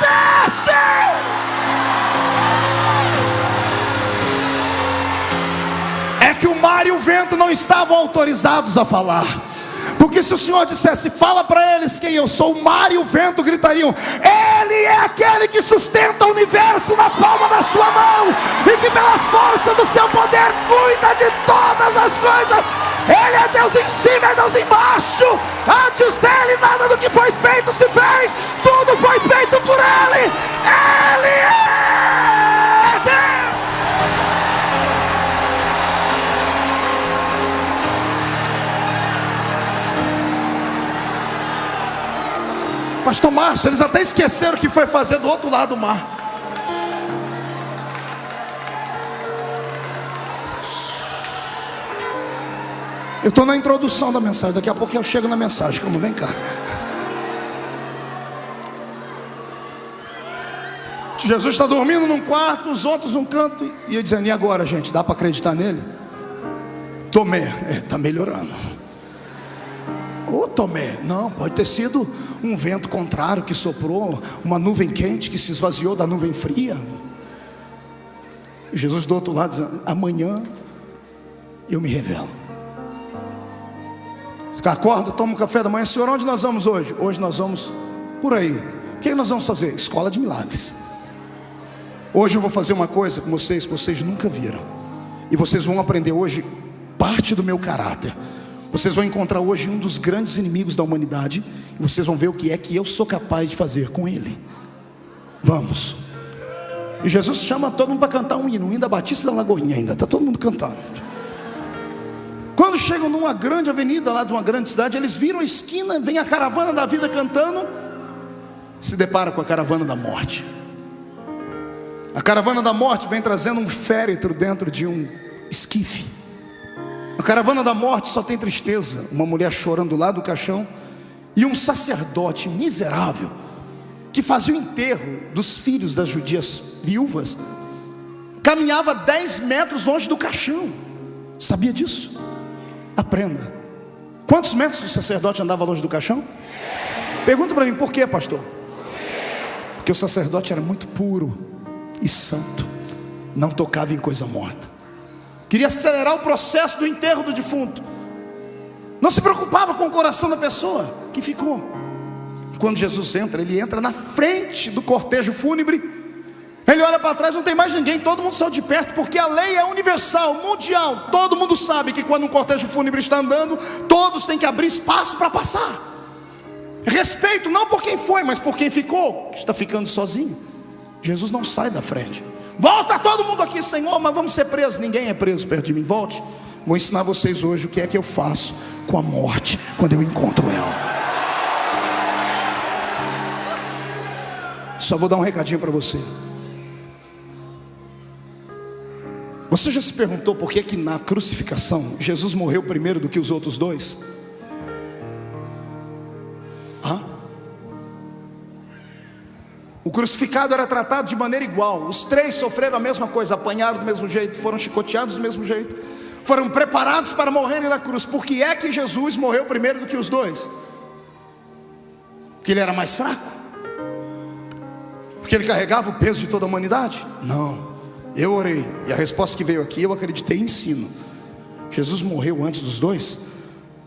É que o mar e o vento não estavam autorizados a falar. Porque se o Senhor dissesse, fala para eles quem eu sou, o mar e o vento gritariam: Ele é aquele que sustenta o universo na palma da sua mão, e que pela força do seu poder cuida de todas as coisas. Ele é Deus em cima, é Deus embaixo. Antes dele nada do que foi feito se fez. Tudo foi feito por Ele. Ele é Deus. Pastor Márcio, eles até esqueceram o que foi fazer do outro lado do mar. Eu estou na introdução da mensagem, daqui a pouco eu chego na mensagem. Como vem cá. Jesus está dormindo num quarto, os outros num canto. E ele dizendo: e agora, gente, dá para acreditar nele? Tomé, está melhorando. Ô Tomé, não, pode ter sido um vento contrário que soprou, uma nuvem quente que se esvaziou da nuvem fria. Jesus do outro lado dizendo: amanhã eu me revelo. Acorda, toma um café da manhã. Senhor, onde nós vamos hoje? Hoje nós vamos por aí. O que nós vamos fazer? Escola de milagres. Hoje eu vou fazer uma coisa com vocês que vocês nunca viram. E vocês vão aprender hoje parte do meu caráter. Vocês vão encontrar hoje um dos grandes inimigos da humanidade. E vocês vão ver o que é que eu sou capaz de fazer com ele. Vamos. E Jesus chama todo mundo para cantar um hino. O hino da Batista da Lagoinha ainda. Está todo mundo cantando. Quando chegam numa grande avenida lá de uma grande cidade, eles viram a esquina, vem a caravana da vida cantando. Se depara com a caravana da morte. A caravana da morte vem trazendo um féretro dentro de um esquife. A caravana da morte só tem tristeza. Uma mulher chorando lá do caixão. E um sacerdote miserável que fazia o enterro dos filhos das judias viúvas. Caminhava 10 metros longe do caixão. Sabia disso? Aprenda. Quantos metros o sacerdote andava longe do caixão? Pergunta para mim, por quê, pastor? Porque o sacerdote era muito puro e santo. Não tocava em coisa morta. Queria acelerar o processo do enterro do defunto. Não se preocupava com o coração da pessoa que ficou. E quando Jesus entra, ele entra na frente do cortejo fúnebre. Ele olha para trás, não tem mais ninguém, todo mundo saiu de perto, porque a lei é universal, mundial. Todo mundo sabe que quando um cortejo fúnebre está andando, todos têm que abrir espaço para passar. Respeito não por quem foi, mas por quem ficou, que está ficando sozinho. Jesus não sai da frente. Volta todo mundo aqui, Senhor, mas vamos ser presos. Ninguém é preso perto de mim, volte. Vou ensinar vocês hoje o que é que eu faço com a morte quando eu encontro ela. Só vou dar um recadinho para você. Você já se perguntou por que na crucificação Jesus morreu primeiro do que os outros dois? O crucificado era tratado de maneira igual. Os três sofreram a mesma coisa, apanharam do mesmo jeito, foram chicoteados do mesmo jeito, foram preparados para morrerem na cruz. Por que é que Jesus morreu primeiro do que os dois? Porque ele era mais fraco? Porque ele carregava o peso de toda a humanidade? Não. Eu orei, e a resposta que veio aqui, eu acreditei e ensino. Jesus morreu antes dos dois,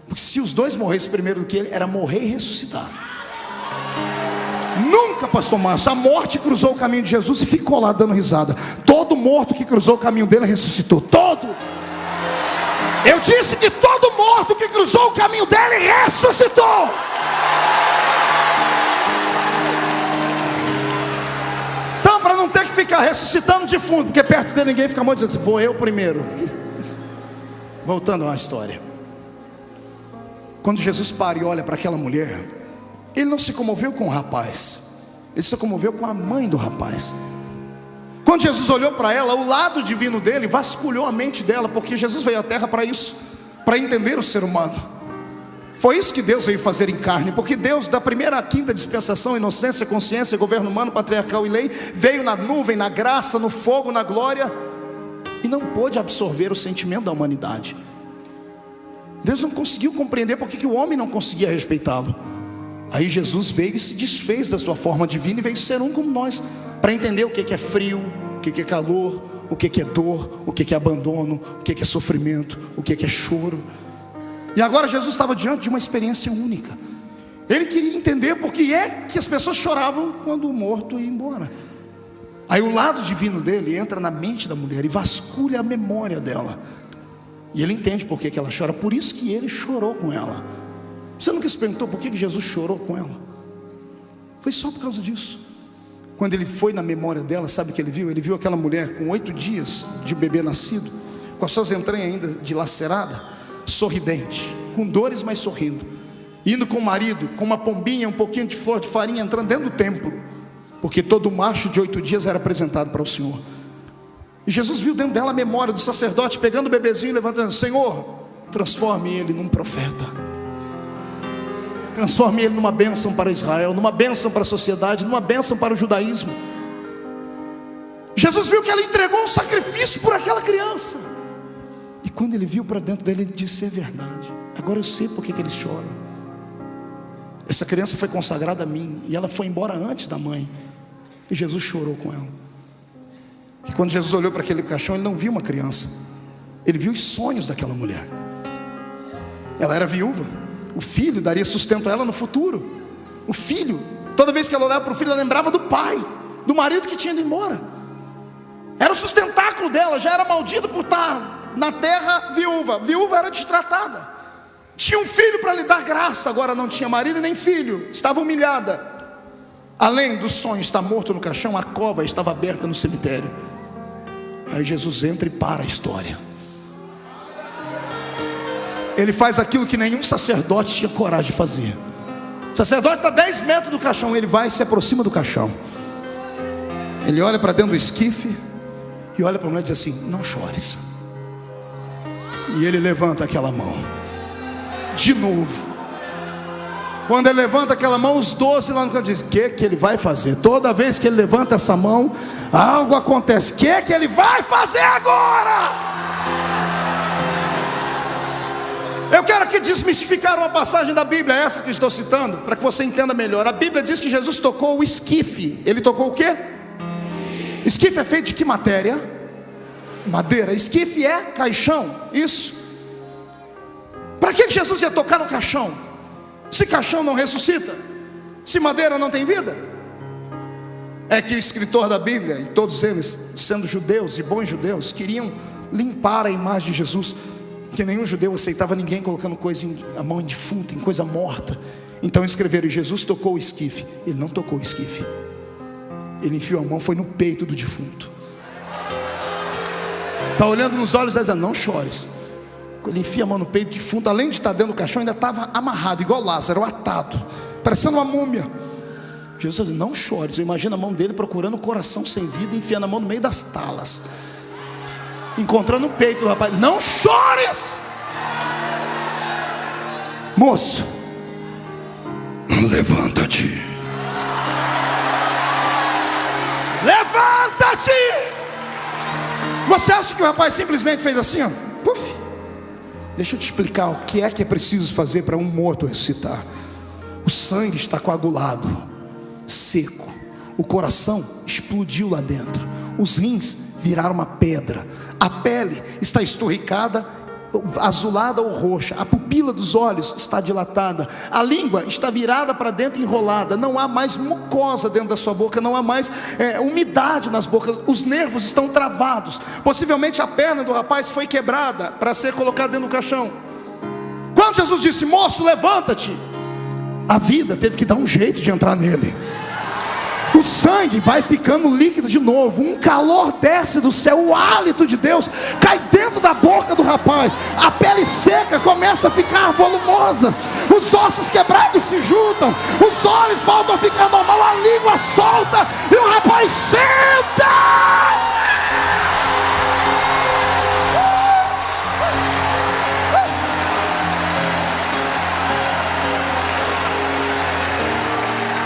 porque se os dois morressem primeiro do que ele, era morrer e ressuscitar. Nunca, pastor Márcio, a morte cruzou o caminho de Jesus e ficou lá dando risada. Todo morto que cruzou o caminho dele ressuscitou. Todo. Eu disse que todo morto que cruzou o caminho dele ressuscitou. Então, para não ter que ficar ressuscitando de fundo, porque perto de ninguém fica muito dizendo assim, vou eu primeiro. Voltando à história. Quando Jesus para e olha para aquela mulher, ele não se comoveu com o rapaz, ele se comoveu com a mãe do rapaz. Quando Jesus olhou para ela, o lado divino dele vasculhou a mente dela, porque Jesus veio à terra para isso, para entender o ser humano. Foi isso que Deus veio fazer em carne, porque Deus, da primeira à quinta dispensação, inocência, consciência, governo humano, patriarcal e lei, veio na nuvem, na graça, no fogo, na glória, e não pôde absorver o sentimento da humanidade. Deus não conseguiu compreender porque que o homem não conseguia respeitá-lo. Aí Jesus veio e se desfez da sua forma divina e veio ser um como nós, para entender o que é frio, o que é calor, o que é dor, o que é abandono, o que é sofrimento, o que é choro. E agora Jesus estava diante de uma experiência única. Ele queria entender por que é que as pessoas choravam quando o morto ia embora. Aí o lado divino dele entra na mente da mulher e vasculha a memória dela, e ele entende por que ela chora. Por isso que ele chorou com ela. Você nunca se perguntou por que Jesus chorou com ela? Foi só por causa disso. Quando ele foi na memória dela, sabe o que ele viu? Ele viu aquela mulher com 8 dias de bebê nascido, com as suas entranhas ainda dilaceradas, sorridente, com dores, mas sorrindo, indo com o marido, com uma pombinha, um pouquinho de flor de farinha, entrando dentro do templo, porque todo macho de 8 dias era apresentado para o Senhor. E Jesus viu dentro dela a memória do sacerdote, pegando o bebezinho e levantando: Senhor, transforme ele num profeta, transforme ele numa bênção para Israel, numa bênção para a sociedade, numa bênção para o judaísmo. Jesus viu que ela entregou um sacrifício por aquela criança, e quando ele viu para dentro dele, ele disse: é verdade, agora eu sei por que eles choram. Essa criança foi consagrada a mim, e ela foi embora antes da mãe. E Jesus chorou com ela. E quando Jesus olhou para aquele caixão, ele não viu uma criança, ele viu os sonhos daquela mulher. Ela era viúva, o filho daria sustento a ela no futuro. O filho, toda vez que ela olhava para o filho, ela lembrava do pai, do marido que tinha ido embora. Era o sustentáculo dela, já era maldita por estar na terra viúva. Viúva era destratada, tinha um filho para lhe dar graça, agora não tinha marido e nem filho, estava humilhada. Além do sonho estar morto no caixão, a cova estava aberta no cemitério. Aí Jesus entra e para a história. Ele faz aquilo que nenhum sacerdote tinha coragem de fazer. O sacerdote está a 10 metros do caixão, ele vai e se aproxima do caixão. Ele olha para dentro do esquife e olha para a mulher e diz assim: não chores. E ele levanta aquela mão de novo. Quando ele levanta aquela mão, os 12 lá no canto dizem: o que ele vai fazer? Toda vez que ele levanta essa mão, algo acontece. O que ele vai fazer agora? Eu quero aqui desmistificar uma passagem da Bíblia, essa que estou citando, para que você entenda melhor. A Bíblia diz que Jesus tocou o esquife. Ele tocou o quê? Esquife é feito de que matéria? Madeira. Esquife é caixão. Isso. Para que Jesus ia tocar no caixão? Se caixão não ressuscita, se madeira não tem vida? É que o escritor da Bíblia, e todos eles, sendo judeus e bons judeus, queriam limpar a imagem de Jesus, porque nenhum judeu aceitava ninguém colocando a mão em defunto, em coisa morta. Então escreveram: Jesus tocou o esquife. Ele não tocou o esquife, ele enfiou a mão, foi no peito do defunto. Está olhando nos olhos e dizendo: não chores. ele enfia a mão no peito, defunto, além de estar dentro do caixão, ainda estava amarrado, igual Lázaro, atado, parecendo uma múmia. Jesus diz: não chores. Eu imagino a mão dele procurando o coração sem vida, enfiando a mão no meio das talas, encontrando o peito do rapaz. Não chores, moço, levanta-te, levanta-te. Você acha que o rapaz simplesmente fez assim, ó, puf? Deixa eu te explicar o que é preciso fazer para um morto ressuscitar. O sangue está coagulado, seco, o coração explodiu lá dentro, os rins viraram uma pedra, a pele está esturricada, azulada ou roxa, a pupila dos olhos está dilatada, a língua está virada para dentro, enrolada, não há mais mucosa dentro da sua boca, não há mais umidade nas bocas, os nervos estão travados, possivelmente a perna do rapaz foi quebrada para ser colocada dentro do caixão. Quando Jesus disse: moço, levanta-te, a vida teve que dar um jeito de entrar nele. O sangue vai ficando líquido de novo, um calor desce do céu, o hálito de Deus cai dentro da boca do rapaz, a pele seca começa a ficar volumosa, os ossos quebrados se juntam, os olhos voltam a ficar normal, a língua solta e o rapaz senta.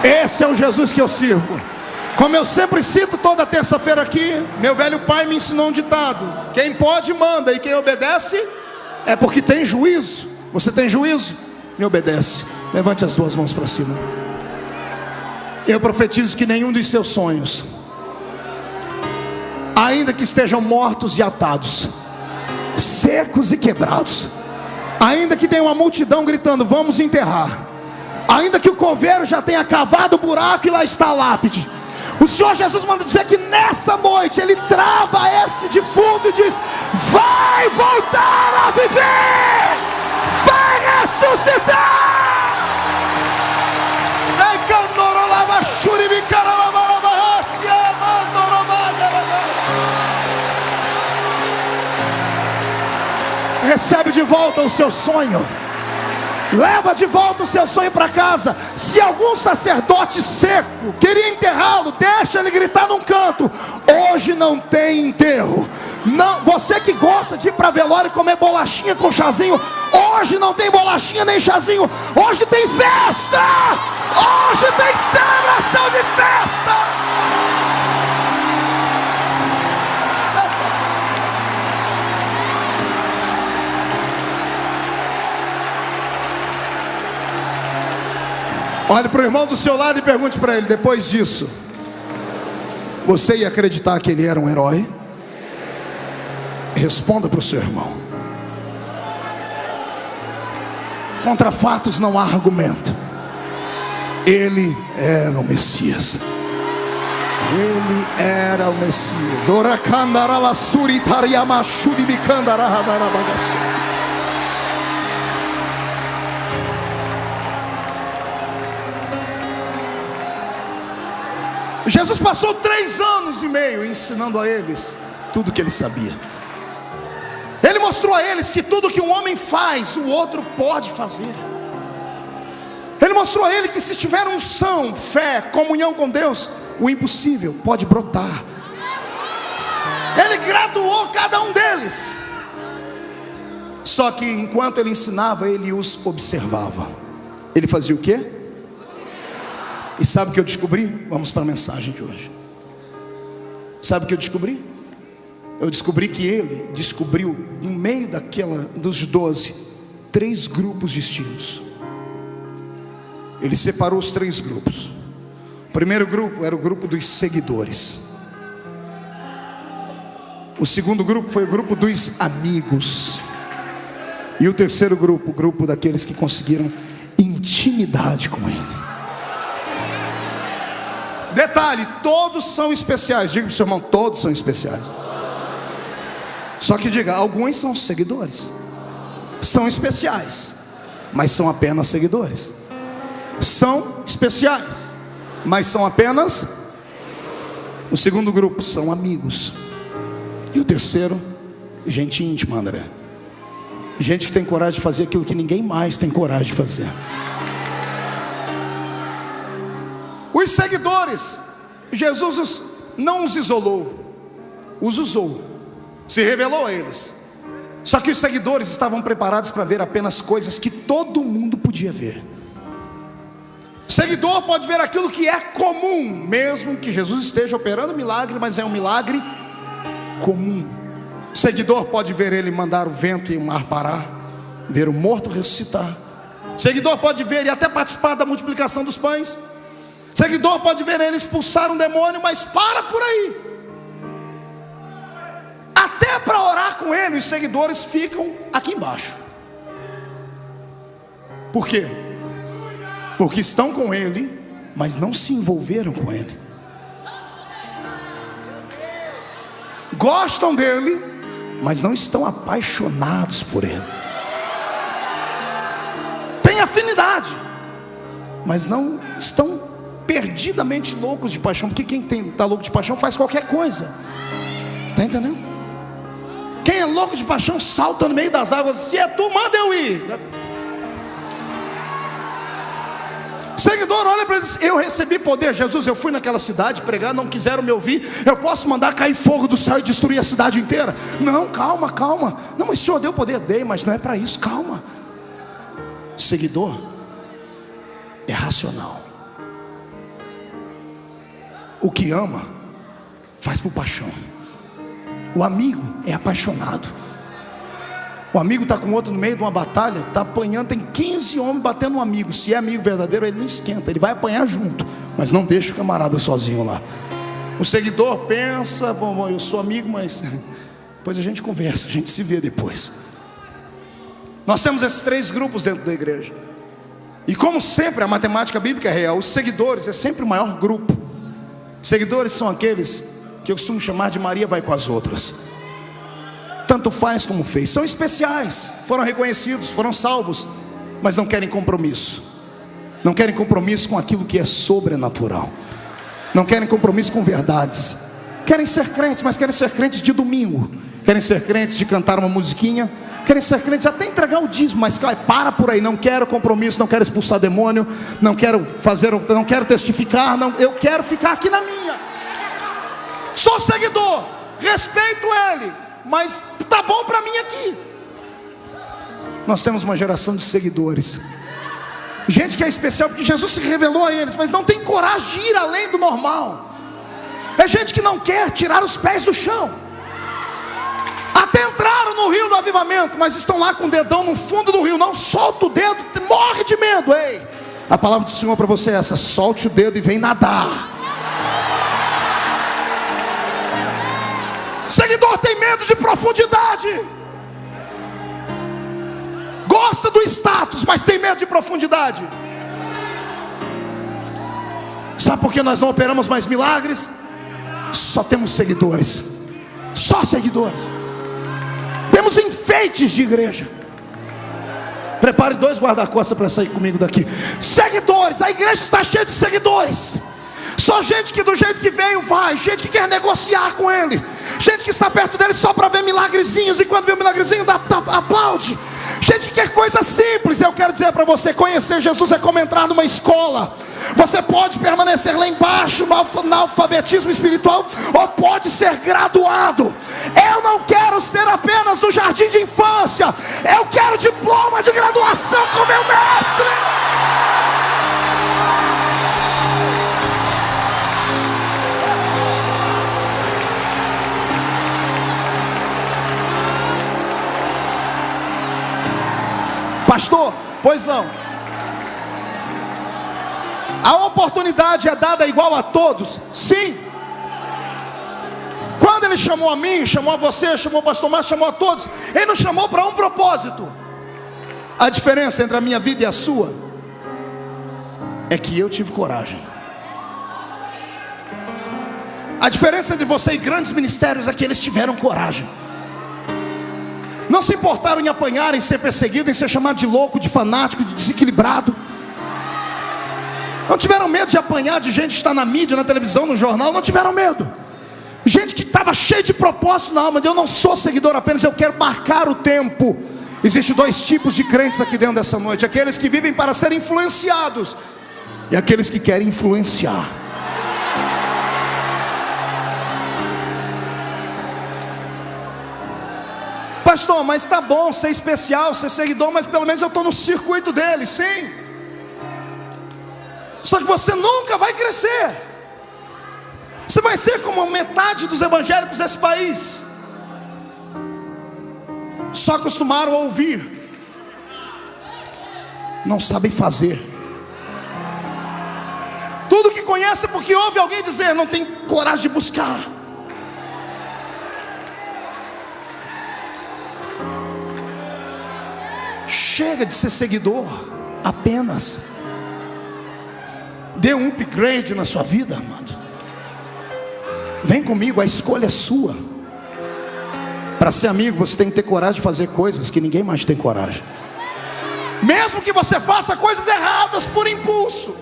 Esse é o Jesus que eu sirvo. Como eu sempre cito toda terça-feira aqui, meu velho pai me ensinou um ditado: quem pode manda, e quem obedece é porque tem juízo. Você tem juízo? Me obedece. Levante as duas mãos para cima. Eu profetizo que nenhum dos seus sonhos, ainda que estejam mortos e atados, secos e quebrados, ainda que tenha uma multidão gritando: vamos enterrar, ainda que o coveiro já tenha cavado o buraco e lá está a lápide, o Senhor Jesus manda dizer que nessa noite Ele trava esse defunto e diz: vai voltar a viver, vai ressuscitar. Recebe de volta o seu sonho. Leva de volta o seu sonho para casa. Se algum sacerdote seco queria enterrá-lo, deixa ele gritar num canto: hoje não tem enterro. Não, você que gosta de ir para velório e comer bolachinha com chazinho, hoje não tem bolachinha nem chazinho. Hoje tem festa. Hoje tem celebração de festa. Olhe para o irmão do seu lado e pergunte para ele: depois disso, você ia acreditar que ele era um herói? Responda para o seu irmão. Contra fatos não há argumento. Ele era o Messias. Ele era o Messias. Jesus passou 3 anos e meio ensinando a eles tudo que ele sabia. Ele mostrou a eles que tudo que um homem faz, o outro pode fazer. Ele mostrou a eles que se tiver unção, fé, comunhão com Deus, o impossível pode brotar. Ele graduou cada um deles. Só que enquanto ele ensinava, ele os observava. Ele fazia o quê? E sabe o que eu descobri? Vamos para a mensagem de hoje. Sabe o que eu descobri? Eu descobri que ele descobriu, no meio dos 12, 3 grupos distintos. Ele separou os 3 grupos. O primeiro grupo era o grupo dos seguidores. O segundo grupo foi o grupo dos amigos. E o terceiro grupo, o grupo daqueles que conseguiram intimidade com ele. Detalhe, todos são especiais. Diga para o seu irmão: todos são especiais. Só que diga: alguns são seguidores. São especiais, mas são apenas seguidores. São especiais, mas são apenas. O segundo grupo são amigos. E o terceiro, gente íntima, André. Gente que tem coragem de fazer aquilo que ninguém mais tem coragem de fazer. Os seguidores, Jesus não os isolou, os usou, se revelou a eles. Só que os seguidores estavam preparados para ver apenas coisas que todo mundo podia ver. O seguidor pode ver aquilo que é comum, mesmo que Jesus esteja operando milagre, mas é um milagre comum. O seguidor pode ver ele mandar o vento e o mar parar, ver o morto ressuscitar. O seguidor pode ver e até participar da multiplicação dos pães. O seguidor pode ver ele expulsar um demônio, mas para por aí. Até para orar com ele, os seguidores ficam aqui embaixo. Por quê? Porque estão com ele, mas não se envolveram com ele. Gostam dele, mas não estão apaixonados por ele. Tem afinidade, mas não estão perdidamente loucos de paixão. Porque quem está louco de paixão faz qualquer coisa. Está entendendo? Quem é louco de paixão salta no meio das águas. Se é tu, manda eu ir. Seguidor olha para ele e diz: eu recebi poder. Jesus, eu fui naquela cidade pregar, não quiseram me ouvir. Eu posso mandar cair fogo do céu e destruir a cidade inteira? Não, calma. Não, mas o Senhor deu poder. Dei, mas não é para isso, calma. Seguidor é racional. O que ama faz por paixão. O amigo é apaixonado. O amigo está com outro no meio de uma batalha, está apanhando, tem 15 homens batendo um amigo. Se é amigo verdadeiro, ele não esquenta, ele vai apanhar junto, mas não deixa o camarada sozinho lá. O seguidor pensa: bom, eu sou amigo, mas depois a gente conversa, a gente se vê depois. Nós temos esses 3 grupos dentro da igreja. E como sempre, a matemática bíblica é real. Os seguidores é sempre o maior grupo. Seguidores são aqueles que eu costumo chamar de Maria vai com as outras. Tanto faz como fez. São especiais, foram reconhecidos, foram salvos, mas não querem compromisso. Não querem compromisso com aquilo que é sobrenatural. Não querem compromisso com verdades. Querem ser crentes, mas querem ser crentes de domingo. Querem ser crentes de cantar uma musiquinha. Querem ser crentes até entregar o dízimo, mas para por aí. Não quero compromisso, não quero expulsar demônio, não quero testificar, não, eu quero ficar aqui na minha. Sou seguidor, respeito ele, mas tá bom para mim aqui. Nós temos uma geração de seguidores, gente que é especial porque Jesus se revelou a eles, mas não tem coragem de ir além do normal. É gente que não quer tirar os pés do chão. Até entraram no rio do avivamento, mas estão lá com o dedão no fundo do rio. Não solta o dedo, morre de medo. Ei, a palavra do Senhor para você é essa: solte o dedo e vem nadar. Seguidor tem medo de profundidade. Gosta do status, mas tem medo de profundidade. Sabe por que nós não operamos mais milagres? Só temos seguidores. Só seguidores. Temos enfeites de igreja. Prepare 2 guarda-costas para sair comigo daqui. Seguidores, a igreja está cheia de seguidores. Só gente que do jeito que veio vai. Gente que quer negociar com ele. Gente que está perto dele só para ver milagrezinhos, e quando vê um milagrezinho aplaude. Gente que quer coisa simples. Eu quero dizer para você: conhecer Jesus é como entrar numa escola. Você pode permanecer lá embaixo no analfabetismo espiritual, ou pode ser graduado. Eu não quero ser apenas do jardim de infância. Eu quero diploma de graduação com meu mestre. Pastor, pois não. A oportunidade é dada igual a todos? Sim. Quando ele chamou a mim, chamou a você, chamou o pastor Márcio, chamou a todos, ele nos chamou para um propósito. A diferença entre a minha vida e a sua é que eu tive coragem. A diferença entre você e grandes ministérios é que eles tiveram coragem. Não se importaram em apanhar, em ser perseguido, em ser chamado de louco, de fanático, de desequilibrado. Não tiveram medo de apanhar de gente que está na mídia, na televisão, no jornal. Não tiveram medo. Gente que estava cheia de propósito na alma. Eu não sou seguidor apenas, eu quero marcar o tempo. Existem dois tipos de crentes aqui dentro dessa noite: aqueles que vivem para serem influenciados e aqueles que querem influenciar. Pastor, mas tá bom ser especial, ser seguidor, mas pelo menos eu estou no circuito dele. Sim, só que você nunca vai crescer. Você vai ser como metade dos evangélicos desse país. Só acostumaram a ouvir, não sabem fazer. Tudo que conhece é porque ouve alguém dizer, não tem coragem de buscar. Chega de ser seguidor apenas. Dê um upgrade na sua vida, amado. Vem comigo, a escolha é sua. Para ser amigo, você tem que ter coragem de fazer coisas que ninguém mais tem coragem. Mesmo que você faça coisas erradas por impulso,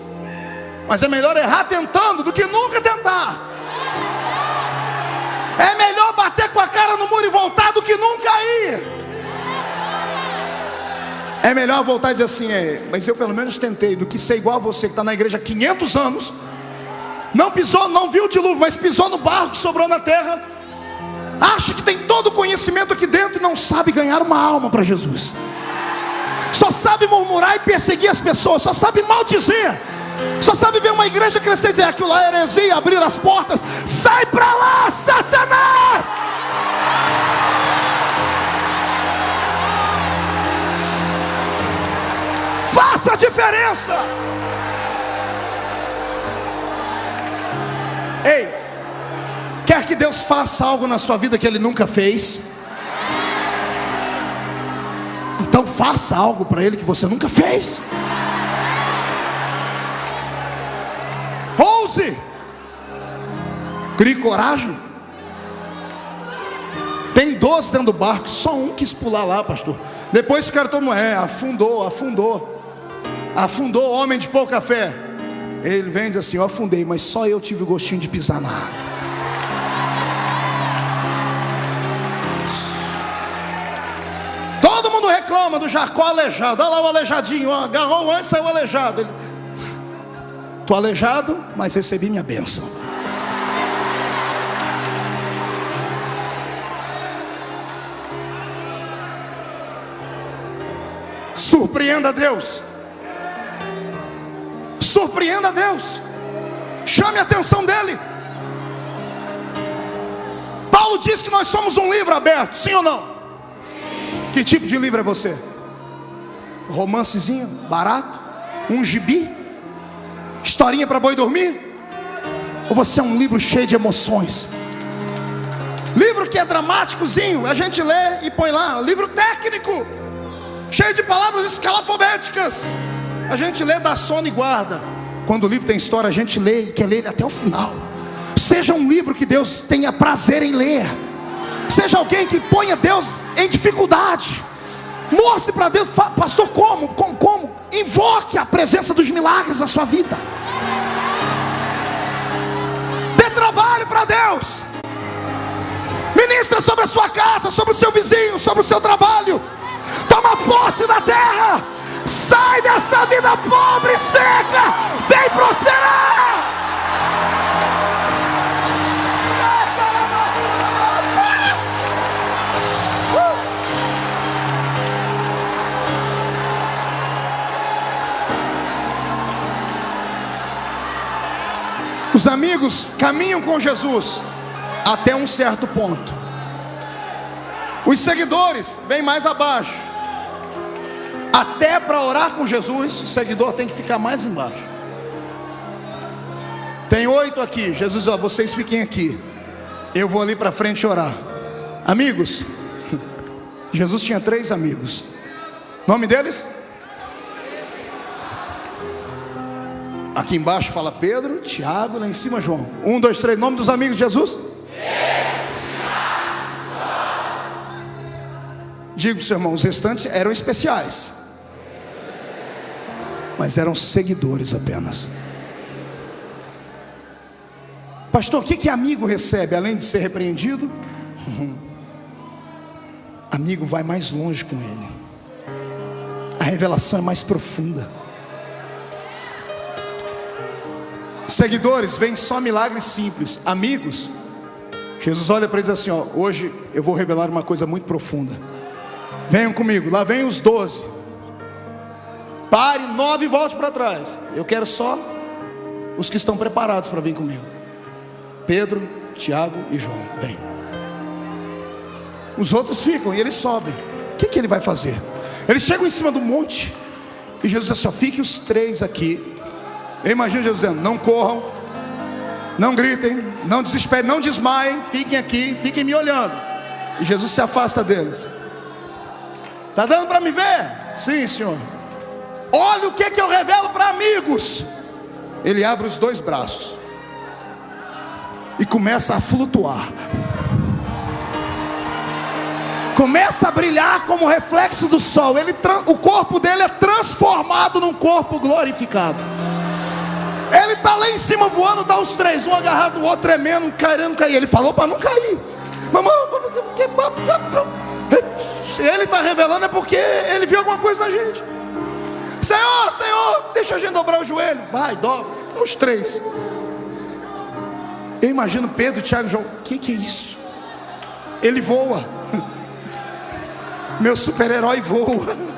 mas é melhor errar tentando do que nunca tentar. É melhor bater com a cara no muro e voltar do que nunca ir. É melhor voltar e dizer assim, mas eu pelo menos tentei, do que ser igual a você que está na igreja há 500 anos, não pisou, não viu o dilúvio, mas pisou no barro que sobrou na terra, acha que tem todo o conhecimento aqui dentro e não sabe ganhar uma alma para Jesus. Só sabe murmurar e perseguir as pessoas, só sabe maldizer, só sabe ver uma igreja crescer e dizer, aquilo lá é heresia, abrir as portas. Sai para lá, Satanás! Faça a diferença. Ei, quer que Deus faça algo na sua vida que Ele nunca fez? Então faça algo para Ele que você nunca fez. Ouse. Crie coragem. Tem 12 dentro do barco, só um quis pular lá, pastor. Depois ficaram todo mundo, afundou, homem de pouca fé. Ele vem e diz assim, eu afundei, mas só eu tive o gostinho de pisar na água. Todo mundo reclama do Jacó aleijado. Olha lá o aleijadinho, ó, agarrou antes, saiu aleijado. Ele, tô aleijado, mas recebi minha bênção. Surpreenda Deus. Surpreenda Deus. Chame a atenção dele. Paulo diz que nós somos um livro aberto, sim ou não? Sim. Que tipo de livro é você? Romancezinho, barato? Um gibi? Historinha para boi dormir? Ou você é um livro cheio de emoções? Livro que é dramáticozinho, a gente lê e põe lá. Livro técnico, cheio de palavras escalafobéticas, a gente lê, dá sono e guarda. Quando o livro tem história, a gente lê e quer ler ele até o final. Seja um livro que Deus tenha prazer em ler. Seja alguém que ponha Deus em dificuldade. Mostre para Deus, pastor, como? Invoque a presença dos milagres na sua vida. Dê trabalho para Deus. Ministra sobre a sua casa, sobre o seu vizinho, sobre o seu trabalho. Toma posse da terra. Sai dessa vida pobre e seca. Vem prosperar. Os amigos caminham com Jesus até um certo ponto. Os seguidores vêm mais abaixo. Até para orar com Jesus, o seguidor tem que ficar mais embaixo. Tem 8 aqui. Jesus, ó, vocês fiquem aqui. Eu vou ali para frente orar. Amigos. Jesus tinha 3 amigos. Nome deles? Aqui embaixo fala Pedro, Tiago, lá em cima João. 1, 2, 3, nome dos amigos de Jesus? Digo, seu irmão, os restantes eram especiais, mas eram seguidores apenas. Pastor, o que amigo recebe além de ser repreendido? Amigo vai mais longe com ele. revelação é mais profunda. Seguidores veem só milagres simples. Amigos, Jesus olha para eles assim, ó: hoje eu vou revelar uma coisa muito profunda. Venham comigo. Lá vem os 12. Pare 9 e volte para trás. Eu quero só os que estão preparados para vir comigo. Pedro, Tiago e João. Vem. Os outros ficam e eles sobem. O que ele vai fazer? Eles chegam em cima do monte e Jesus diz assim: ó, fiquem os 3 aqui. Eu imagino Jesus dizendo: não corram, não gritem, não desesperem, não desmaiem, fiquem aqui, fiquem me olhando. E Jesus se afasta deles. Está dando para me ver? Sim, Senhor. Olha o que eu revelo para amigos. Ele abre os 2 braços e começa a flutuar. Começa a brilhar como reflexo do sol. O corpo dele é transformado num corpo glorificado. Ele está lá em cima voando, está os 3, um agarrado, o outro tremendo, querendo cair. Ele falou para não cair. Mamãe, se ele está revelando é porque ele viu alguma coisa na gente. Senhor, Senhor, deixa a gente dobrar o joelho. Vai, dobra. Os 3. Eu imagino Pedro, Tiago e João. O que é isso? Ele voa. Meu super-herói voa.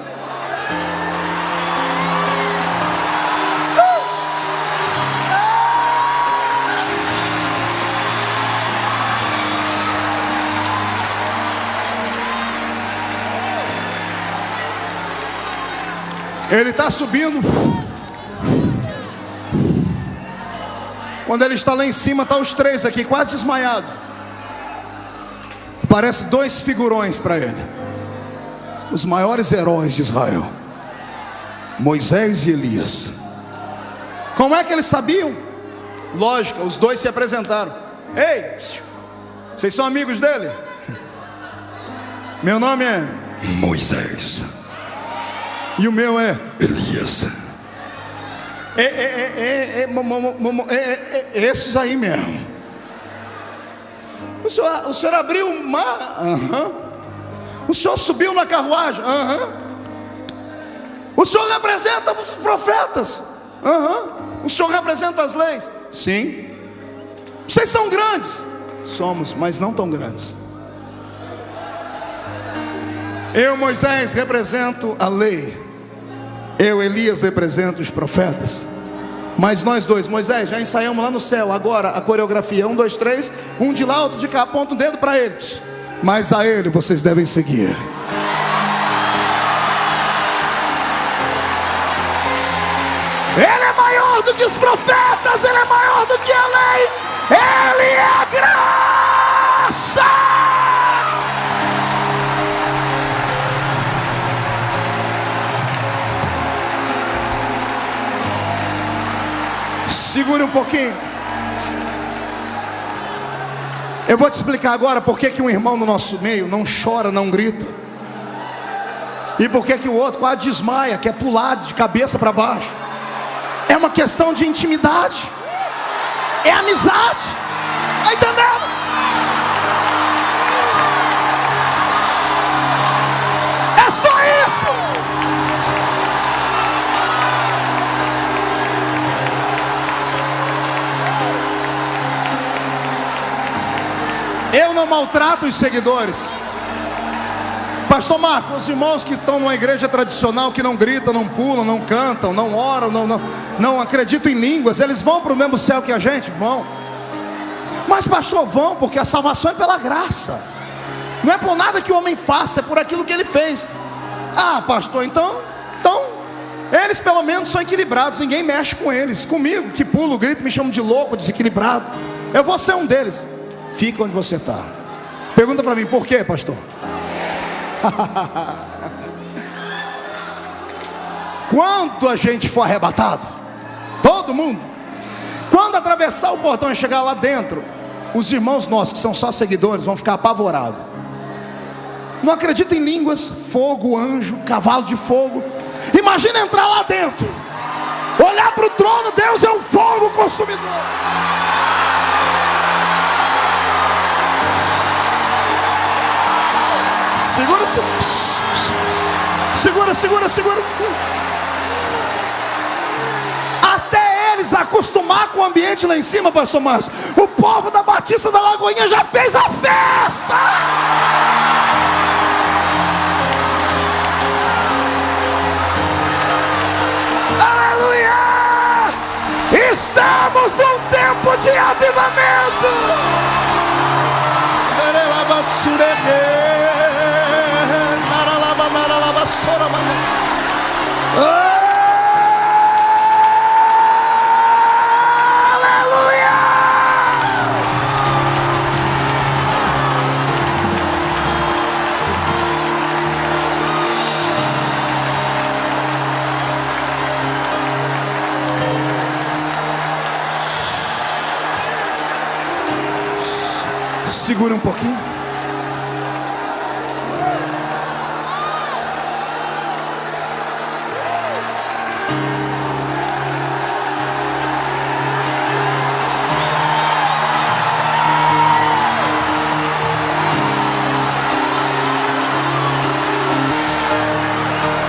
Ele está subindo. Quando ele está lá em cima, está os 3 aqui, quase desmaiado. Aparece 2 figurões para ele, os maiores heróis de Israel, Moisés e Elias. Como é que eles sabiam? Lógico, os 2 se apresentaram. Ei, vocês são amigos dele? Meu nome é Moisés. E o meu é Elias. Esses aí mesmo. O senhor abriu o mar? O senhor subiu na carruagem? O senhor representa os profetas? O senhor representa as leis? Sim. Vocês são grandes? Somos, mas não tão grandes. Eu, Moisés, represento a lei. Eu, Elias, represento os profetas. Mas nós 2, Moisés, já ensaiamos lá no céu. Agora a coreografia, 1, 2, 3. Um de lá, outro de cá, aponta o dedo para eles. Mas a ele vocês devem seguir. Ele é maior do que os profetas. Ele é maior do que a lei. Ele é a graça. Segure um pouquinho. Eu vou te explicar agora por que um irmão no nosso meio não chora, não grita. E por que o outro quase desmaia, quer pular de cabeça para baixo. É uma questão de intimidade. É amizade. Está entendendo? É só isso. Eu não maltrato os seguidores. Pastor Marco, os irmãos que estão numa igreja tradicional, que não gritam, não pulam, não cantam, não oram, não acreditam em línguas, eles vão para o mesmo céu que a gente? Vão. Mas pastor, vão, porque a salvação é pela graça. Não é por nada que o homem faça, é por aquilo que ele fez. Ah, pastor, então eles pelo menos são equilibrados, ninguém mexe com eles. Comigo, que pulo, grito, me chamam de louco, desequilibrado. Eu vou ser um deles. Fica onde você está. Pergunta para mim, por quê, pastor? Quando a gente for arrebatado, todo mundo, quando atravessar o portão e chegar lá dentro, os irmãos nossos que são só seguidores vão ficar apavorados. Não acreditam em línguas, fogo, anjo, cavalo de fogo. Imagina entrar lá dentro, olhar para o trono, Deus é um fogo consumidor. Segura, segura, segura. Até eles acostumar com o ambiente lá em cima, pastor Márcio, o povo da Batista da Lagoinha já fez a festa. Aleluia! Estamos num tempo de avivamento. Aleluia! Segura um pouquinho.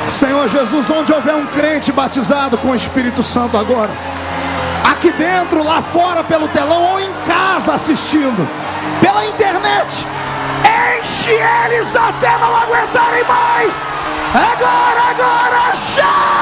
Senhor Jesus, onde houver um crente batizado com o Espírito Santo agora, aqui dentro, lá fora pelo telão ou em casa assistindo pela internet, enche eles até não aguentarem mais. Agora, agora, já!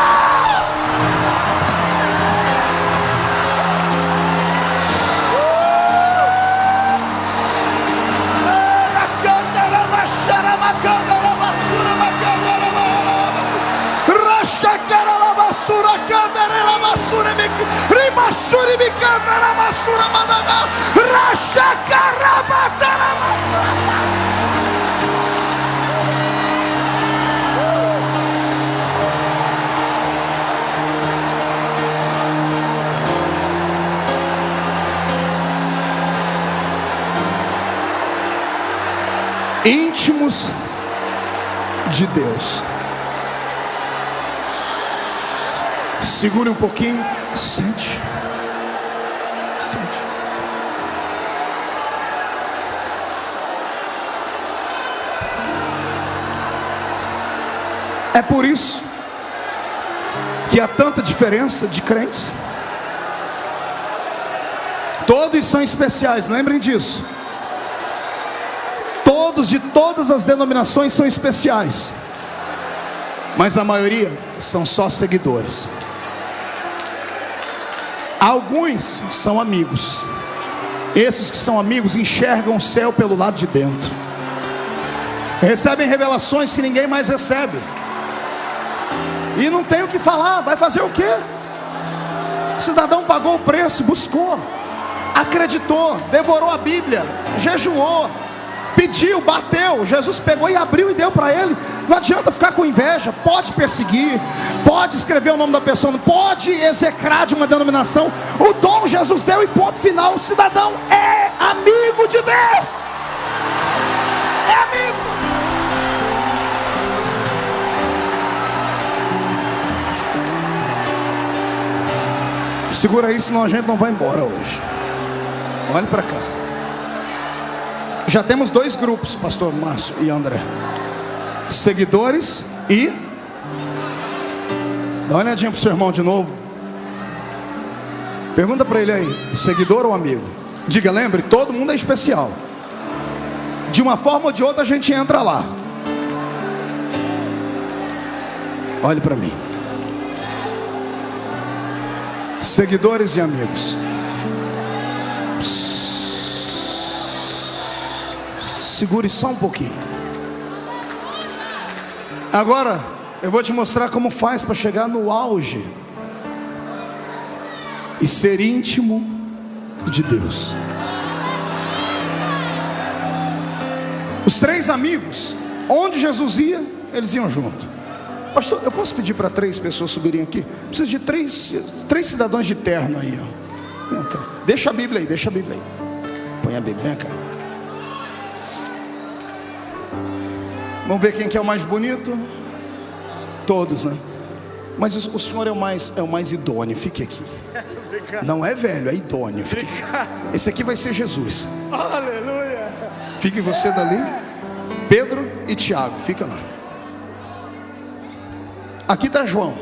Íntimos de Deus. Segure um pouquinho. Sente. Sente. É por isso que há tanta diferença de crentes. Todos são especiais, lembrem disso. Todos de todas as denominações são especiais, mas a maioria são só seguidores. Alguns são amigos. Esses que são amigos enxergam o céu pelo lado de dentro, recebem revelações que ninguém mais recebe, e não tem o que falar. Vai fazer o quê? O cidadão pagou o preço, buscou, acreditou, devorou a Bíblia, jejuou, pediu, bateu. Jesus pegou e abriu e deu para ele. Não adianta ficar com inveja. Pode perseguir, pode escrever o nome da pessoa, pode execrar de uma denominação. O dom Jesus deu e ponto final. O cidadão é amigo de Deus. É amigo. Segura aí, senão a gente não vai embora hoje. Olhe para cá. Já temos dois grupos, pastor Márcio e André: seguidores e... Dá uma olhadinha pro seu irmão de novo. Pergunta para ele aí: seguidor ou amigo? Diga, lembre, todo mundo é especial. De uma forma ou de outra a gente entra lá. Olhe para mim. Seguidores e amigos. Segure só um pouquinho. Agora eu vou te mostrar como faz para chegar no auge e ser íntimo de Deus. Os três amigos, onde Jesus ia, eles iam junto. Pastor, eu posso pedir para 3 pessoas subirem aqui? Preciso de três cidadãos de terno aí, ó. Vem cá. Deixa a Bíblia aí, deixa a Bíblia aí. Põe a Bíblia, vem cá. Vamos ver quem que é o mais bonito. Todos, né? Mas o senhor é o mais idôneo. Fique aqui. Não é velho, é idôneo. Esse aqui vai ser Jesus. Aleluia. Fique você dali. Pedro e Tiago, fica lá. Aqui está João.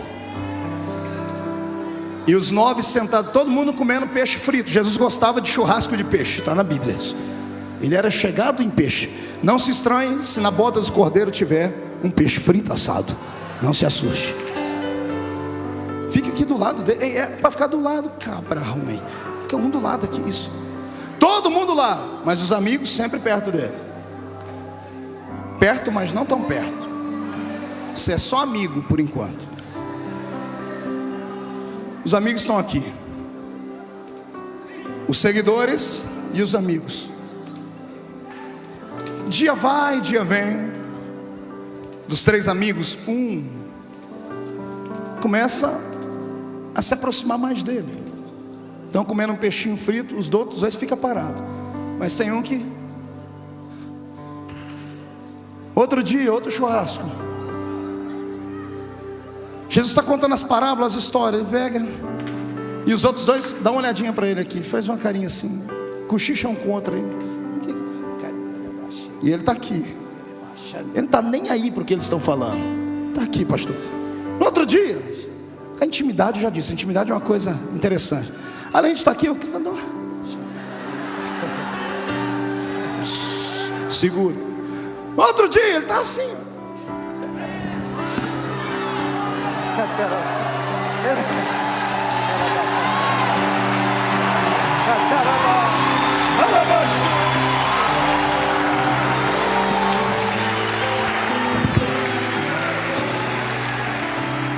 E os 9 sentados, todo mundo comendo peixe frito. Jesus gostava de churrasco de peixe, está na Bíblia isso. Ele era chegado em peixe. Não se estranhe se na boda do cordeiro tiver um peixe frito assado. Não se assuste. Fica aqui do lado dele. É para ficar do lado, cabra ruim. Fica um do lado aqui, isso. Todo mundo lá, mas os amigos sempre perto dele. Perto, mas não tão perto. Você é só amigo por enquanto. Os amigos estão aqui. Os seguidores e os amigos. Dia vai, dia vem. Dos 3 amigos, um começa a se aproximar mais dele. Estão comendo um peixinho frito, os outros 2 ficam parados. Mas tem um que... Outro dia, outro churrasco. Jesus está contando as parábolas, as histórias, pega. E os outros 2, dá uma olhadinha para ele aqui, faz uma carinha assim, cochicha um com o outro aí. E ele está aqui. Ele não está nem aí para o que eles estão falando. Está aqui, pastor. No outro dia, a intimidade, eu já disse, a intimidade é uma coisa interessante. Além de estar aqui, eu quis dar. Seguro. No outro dia, ele está assim.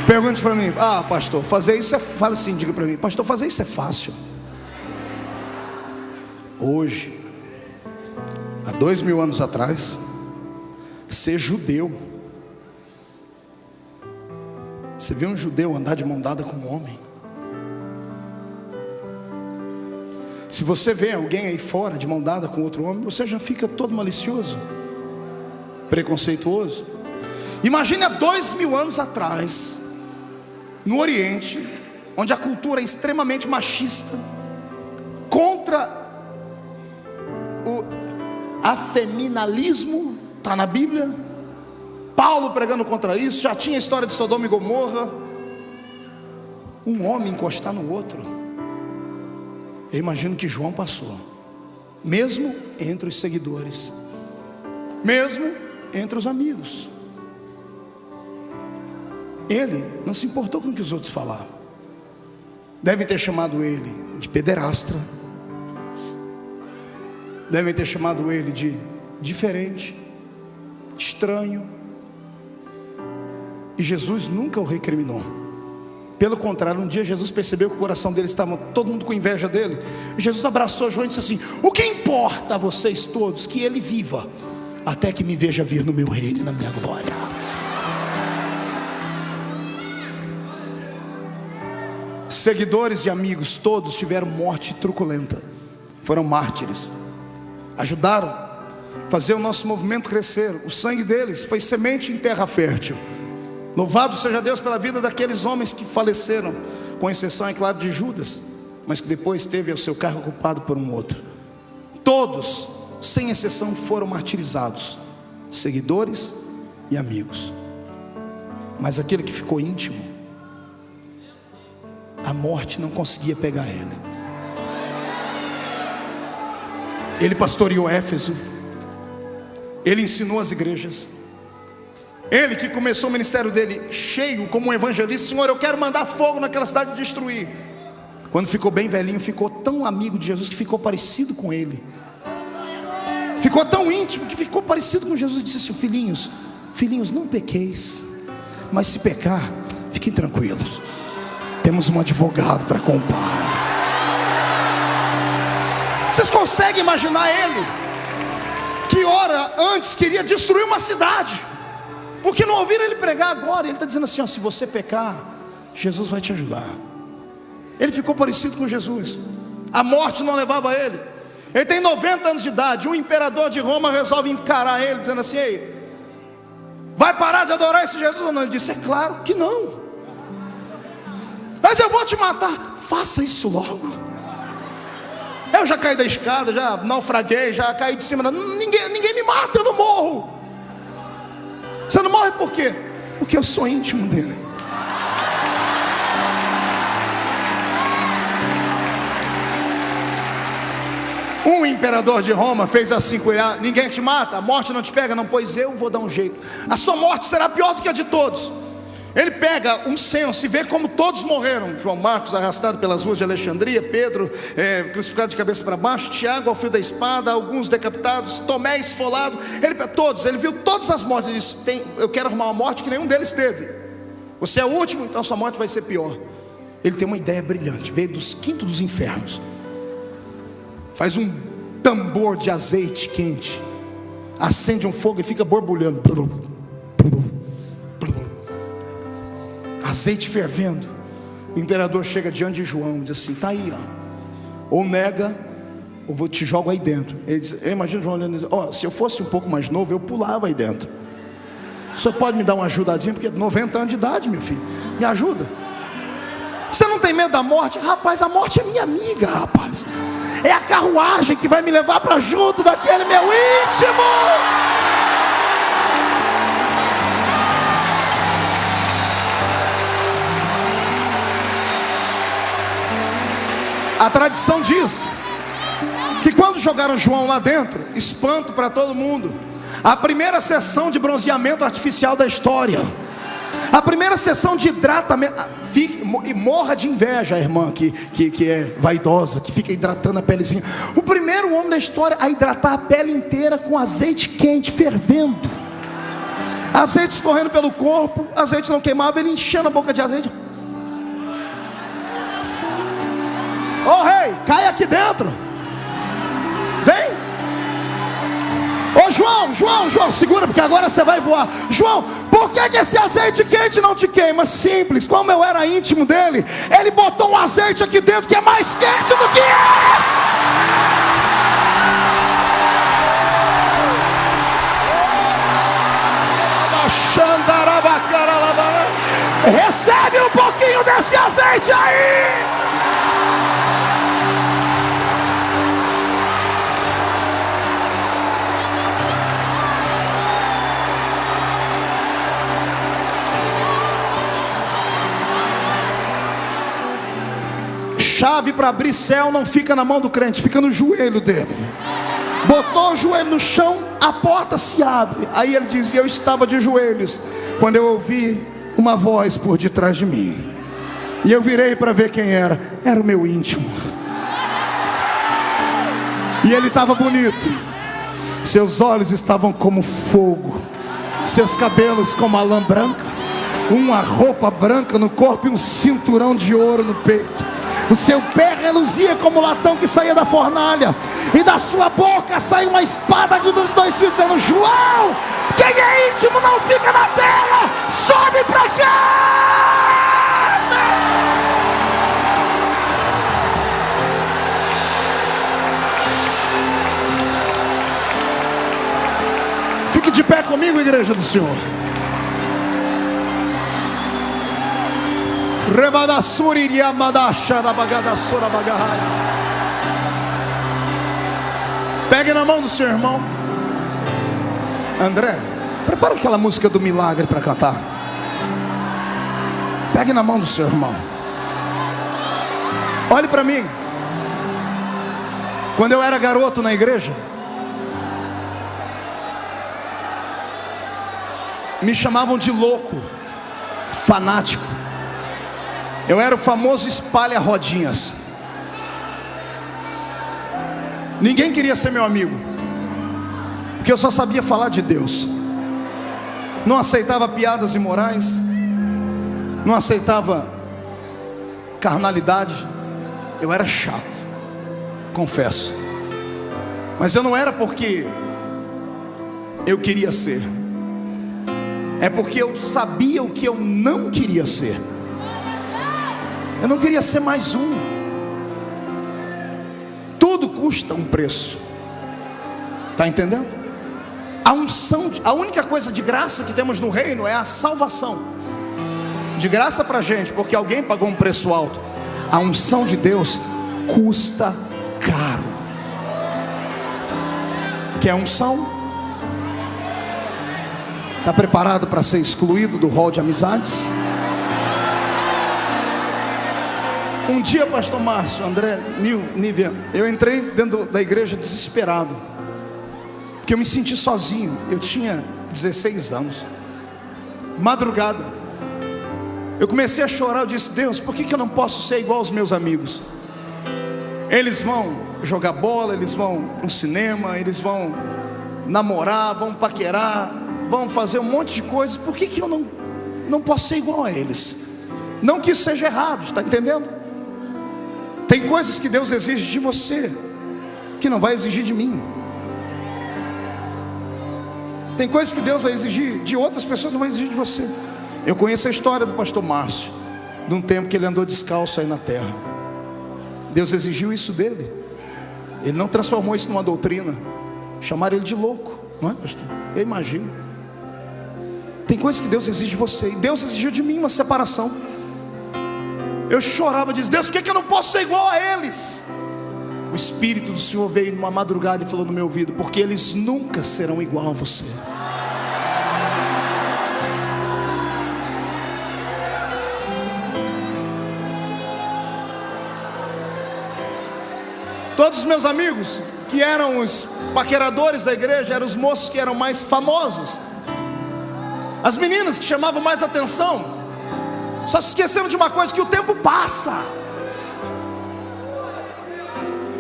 Pergunte para mim: ah, pastor, fazer isso é... Fala assim, diga para mim: pastor, fazer isso é fácil. Hoje, há 2000 anos atrás, ser judeu, você vê um judeu andar de mão dada com um homem. Se você vê alguém aí fora de mão dada com outro homem, você já fica todo malicioso, preconceituoso. Imagine há 2000 anos atrás, no Oriente, onde a cultura é extremamente machista, contra o afeminalismo, está na Bíblia. Paulo pregando contra isso, já tinha a história de Sodoma e Gomorra. Um homem encostar no outro. Eu imagino que João passou, mesmo entre os seguidores, mesmo entre os amigos. Ele não se importou com o que os outros falavam. Devem ter chamado ele de pederastra, devem ter chamado ele de diferente, estranho. E Jesus nunca o recriminou. Pelo contrário, um dia Jesus percebeu que o coração dele estava todo mundo com inveja dele. E Jesus abraçou João e disse assim: o que importa a vocês todos? Que ele viva, até que me veja vir no meu reino e na minha glória. Seguidores e amigos todos tiveram morte truculenta. Foram mártires. Ajudaram a fazer o nosso movimento crescer. O sangue deles foi semente em terra fértil. Louvado seja Deus pela vida daqueles homens que faleceram, com exceção, é claro, de Judas, mas que depois teve o seu cargo ocupado por um outro. Todos, sem exceção, foram martirizados, seguidores e amigos. Mas aquele que ficou íntimo, a morte não conseguia pegar ele. Ele pastoreou Éfeso, ele ensinou as igrejas. Ele que começou o ministério dele cheio como um evangelista: Senhor, eu quero mandar fogo naquela cidade e destruir. Quando ficou bem velhinho, ficou tão amigo de Jesus que ficou parecido com ele. Ficou tão íntimo que ficou parecido com Jesus. E disse assim: filhinhos, não pequeis, mas se pecar, fiquem tranquilos, temos um advogado para com o Pai. Vocês conseguem imaginar ele, que hora antes queria destruir uma cidade, porque não ouviram ele pregar agora? Ele está dizendo assim: ó, se você pecar, Jesus vai te ajudar. Ele ficou parecido com Jesus. A morte não levava ele. Ele tem 90 anos de idade. O imperador de Roma resolve encarar ele, dizendo assim: ei, vai parar de adorar esse Jesus ou não? Ele disse: é claro que não. Mas eu vou te matar. Faça isso logo. Eu já caí da escada, já naufraguei, já caí de cima. Ninguém me mata, eu não morro. Você não morre por quê? Porque eu sou íntimo dele. imperador de Roma fez assim com ele: ninguém te mata, a morte não te pega, não, pois eu vou dar um jeito, a sua morte será pior do que a de todos. Ele pega um censo e vê como todos morreram: João Marcos arrastado pelas ruas de Alexandria, Pedro crucificado de cabeça para baixo, Tiago ao fio da espada, alguns decapitados, Tomé esfolado. Ele viu todas as mortes. Ele disse: eu quero arrumar uma morte que nenhum deles teve. Você é o último, então sua morte vai ser pior. Ele tem uma ideia brilhante, veio dos quintos dos infernos, faz um tambor de azeite quente, acende um fogo e fica borbulhando, azeite fervendo. O imperador chega diante de João e diz assim: tá aí, ó, ou nega, ou eu te jogo aí dentro. Ele diz, eu imagino João olhando e diz: se eu fosse um pouco mais novo, eu pulava aí dentro. O senhor pode me dar uma ajudadinha, porque 90 anos de idade, meu filho, me ajuda. Você não tem medo da morte? Rapaz, a morte é minha amiga, rapaz. É a carruagem que vai me levar para junto daquele meu íntimo. A tradição diz que quando jogaram João lá dentro, espanto para todo mundo, a primeira sessão de bronzeamento artificial da história, a primeira sessão de hidratamento, e morra de inveja a irmã que é vaidosa, que fica hidratando a pelezinha. O primeiro homem da história a hidratar a pele inteira com azeite quente fervendo, azeite escorrendo pelo corpo, azeite não queimava, ele enchendo a boca de azeite. Ô rei, cai aqui dentro, vem. Ô João, segura, porque agora você vai voar. João, por que esse azeite quente não te queima? Simples, como eu era íntimo dele, ele botou um azeite aqui dentro que é mais quente do que recebe um pouquinho desse azeite aí. Chave para abrir céu não fica na mão do crente, fica no joelho dele. Botou o joelho no chão, a porta se abre. Aí ele diz: eu estava de joelhos quando eu ouvi uma voz por detrás de mim, e eu virei para ver quem era. Era o meu íntimo. E ele estava bonito, seus olhos estavam como fogo, seus cabelos como a lã branca, uma roupa branca no corpo e um cinturão de ouro no peito. O seu pé reluzia como o latão que saía da fornalha, e da sua boca saiu uma espada dos dois fios, dizendo: João, quem é íntimo não fica na terra, sobe pra cá. Fique de pé comigo, igreja do Senhor. Pegue na mão do seu irmão. André, prepara aquela música do milagre para cantar. Pegue na mão do seu irmão. Olhe para mim. Quando eu era garoto na igreja, me chamavam de louco, fanático. Eu era o famoso espalha rodinhas. Ninguém queria ser meu amigo, porque eu só sabia falar de Deus. Não aceitava piadas imorais, não aceitava carnalidade. Eu era chato, confesso. Mas eu não era porque eu queria ser, é porque eu sabia o que eu não queria ser. Eu não queria ser mais um. Tudo custa um preço. Está entendendo? A unção, a única coisa de graça que temos no reino é a salvação. De graça para a gente, porque alguém pagou um preço alto. A unção de Deus custa caro. Quer unção? Está preparado para ser excluído do hall de amizades? Um dia, pastor Márcio, André, Nívia, eu entrei dentro da igreja desesperado, porque eu me senti sozinho. Eu tinha 16 anos, madrugada, eu comecei a chorar. Eu disse: Deus, por que eu não posso ser igual aos meus amigos? Eles vão jogar bola, eles vão no cinema, eles vão namorar, vão paquerar, vão fazer um monte de coisas. Por que eu não posso ser igual a eles? Não que isso seja errado, está entendendo? Tem coisas que Deus exige de você que não vai exigir de mim. Tem coisas que Deus vai exigir de outras pessoas, não vai exigir de você. Eu conheço a história do pastor Márcio, de um tempo que ele andou descalço aí na terra. Deus exigiu isso dele. Ele não transformou isso numa doutrina. Chamaram ele de louco, não é, pastor? Eu imagino. Tem coisas que Deus exige de você, e Deus exigiu de mim uma separação. Eu chorava, dizia: Deus, por que eu não posso ser igual a eles? O Espírito do Senhor veio numa madrugada e falou no meu ouvido: porque eles nunca serão igual a você. Todos os meus amigos que eram os paqueradores da igreja eram os moços que eram mais famosos, as meninas que chamavam mais atenção. Só se esqueceram de uma coisa: que o tempo passa.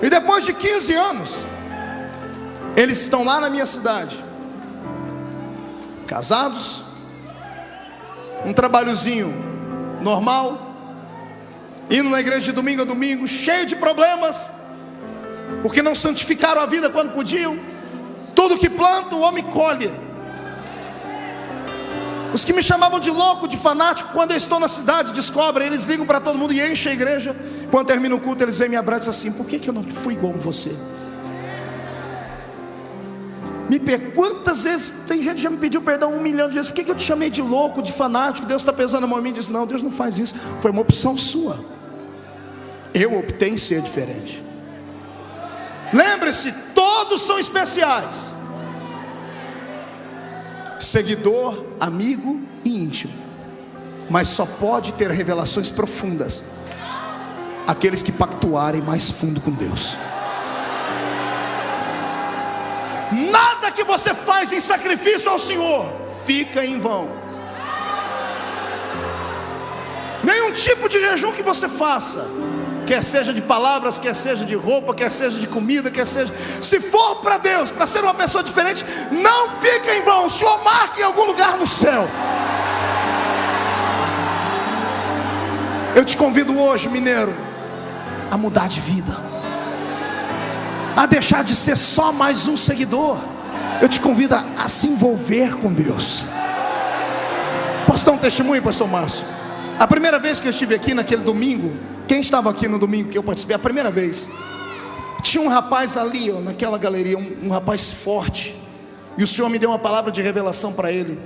E depois de 15 anos, eles estão lá na minha cidade, casados, um trabalhozinho normal, indo na igreja de domingo a domingo, cheio de problemas, porque não santificaram a vida quando podiam. Tudo que planta o homem colhe. Os que me chamavam de louco, de fanático, quando eu estou na cidade, descobrem, eles ligam para todo mundo e enchem a igreja. Quando termina o culto, eles vêm me abraçam e dizem assim: por que eu não fui igual a você? Quantas vezes, tem gente que já me pediu perdão 1 milhão de vezes. Por que eu te chamei de louco, de fanático? Deus está pesando a mão em mim. Diz: não, Deus não faz isso, foi uma opção sua. Eu optei em ser diferente. Lembre-se, todos são especiais. Seguidor, amigo e íntimo. Mas só pode ter revelações profundas aqueles que pactuarem mais fundo com Deus. Nada que você faz em sacrifício ao Senhor fica em vão. Nenhum tipo de jejum que você faça, quer seja de palavras, quer seja de roupa, quer seja de comida, quer seja, se for para Deus, para ser uma pessoa diferente, não fica em vão. O Senhor marca em algum lugar no céu. Eu te convido hoje, mineiro, a mudar de vida, a deixar de ser só mais um seguidor. Eu te convido a se envolver com Deus. Posso dar um testemunho, pastor Márcio? A primeira vez que eu estive aqui naquele domingo, quem estava aqui no domingo que eu participei, a primeira vez, tinha um rapaz ali, ó, naquela galeria, um rapaz forte, e o Senhor me deu uma palavra de revelação para ele,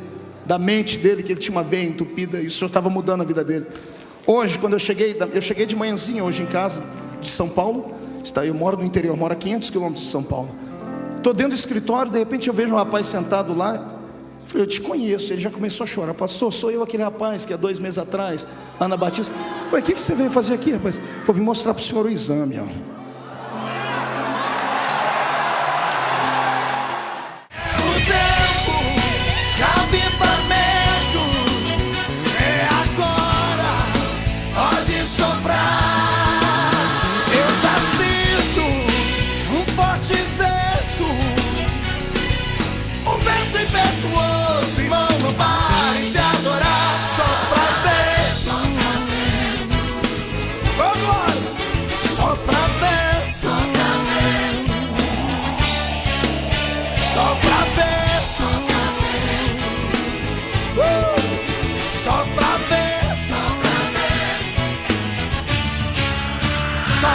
da mente dele, que ele tinha uma veia entupida, e o Senhor estava mudando a vida dele. Hoje, quando eu cheguei de manhãzinha hoje em casa, de São Paulo, eu moro no interior, moro a 500 quilômetros de São Paulo. Estou dentro do escritório, de repente eu vejo um rapaz sentado lá. Eu falei: eu te conheço. Ele já começou a chorar: pastor, sou eu aquele rapaz que há 2 meses atrás, lá na Batista. Eu falei: o que você veio fazer aqui, rapaz? Eu vim mostrar para o senhor o exame, ó. Só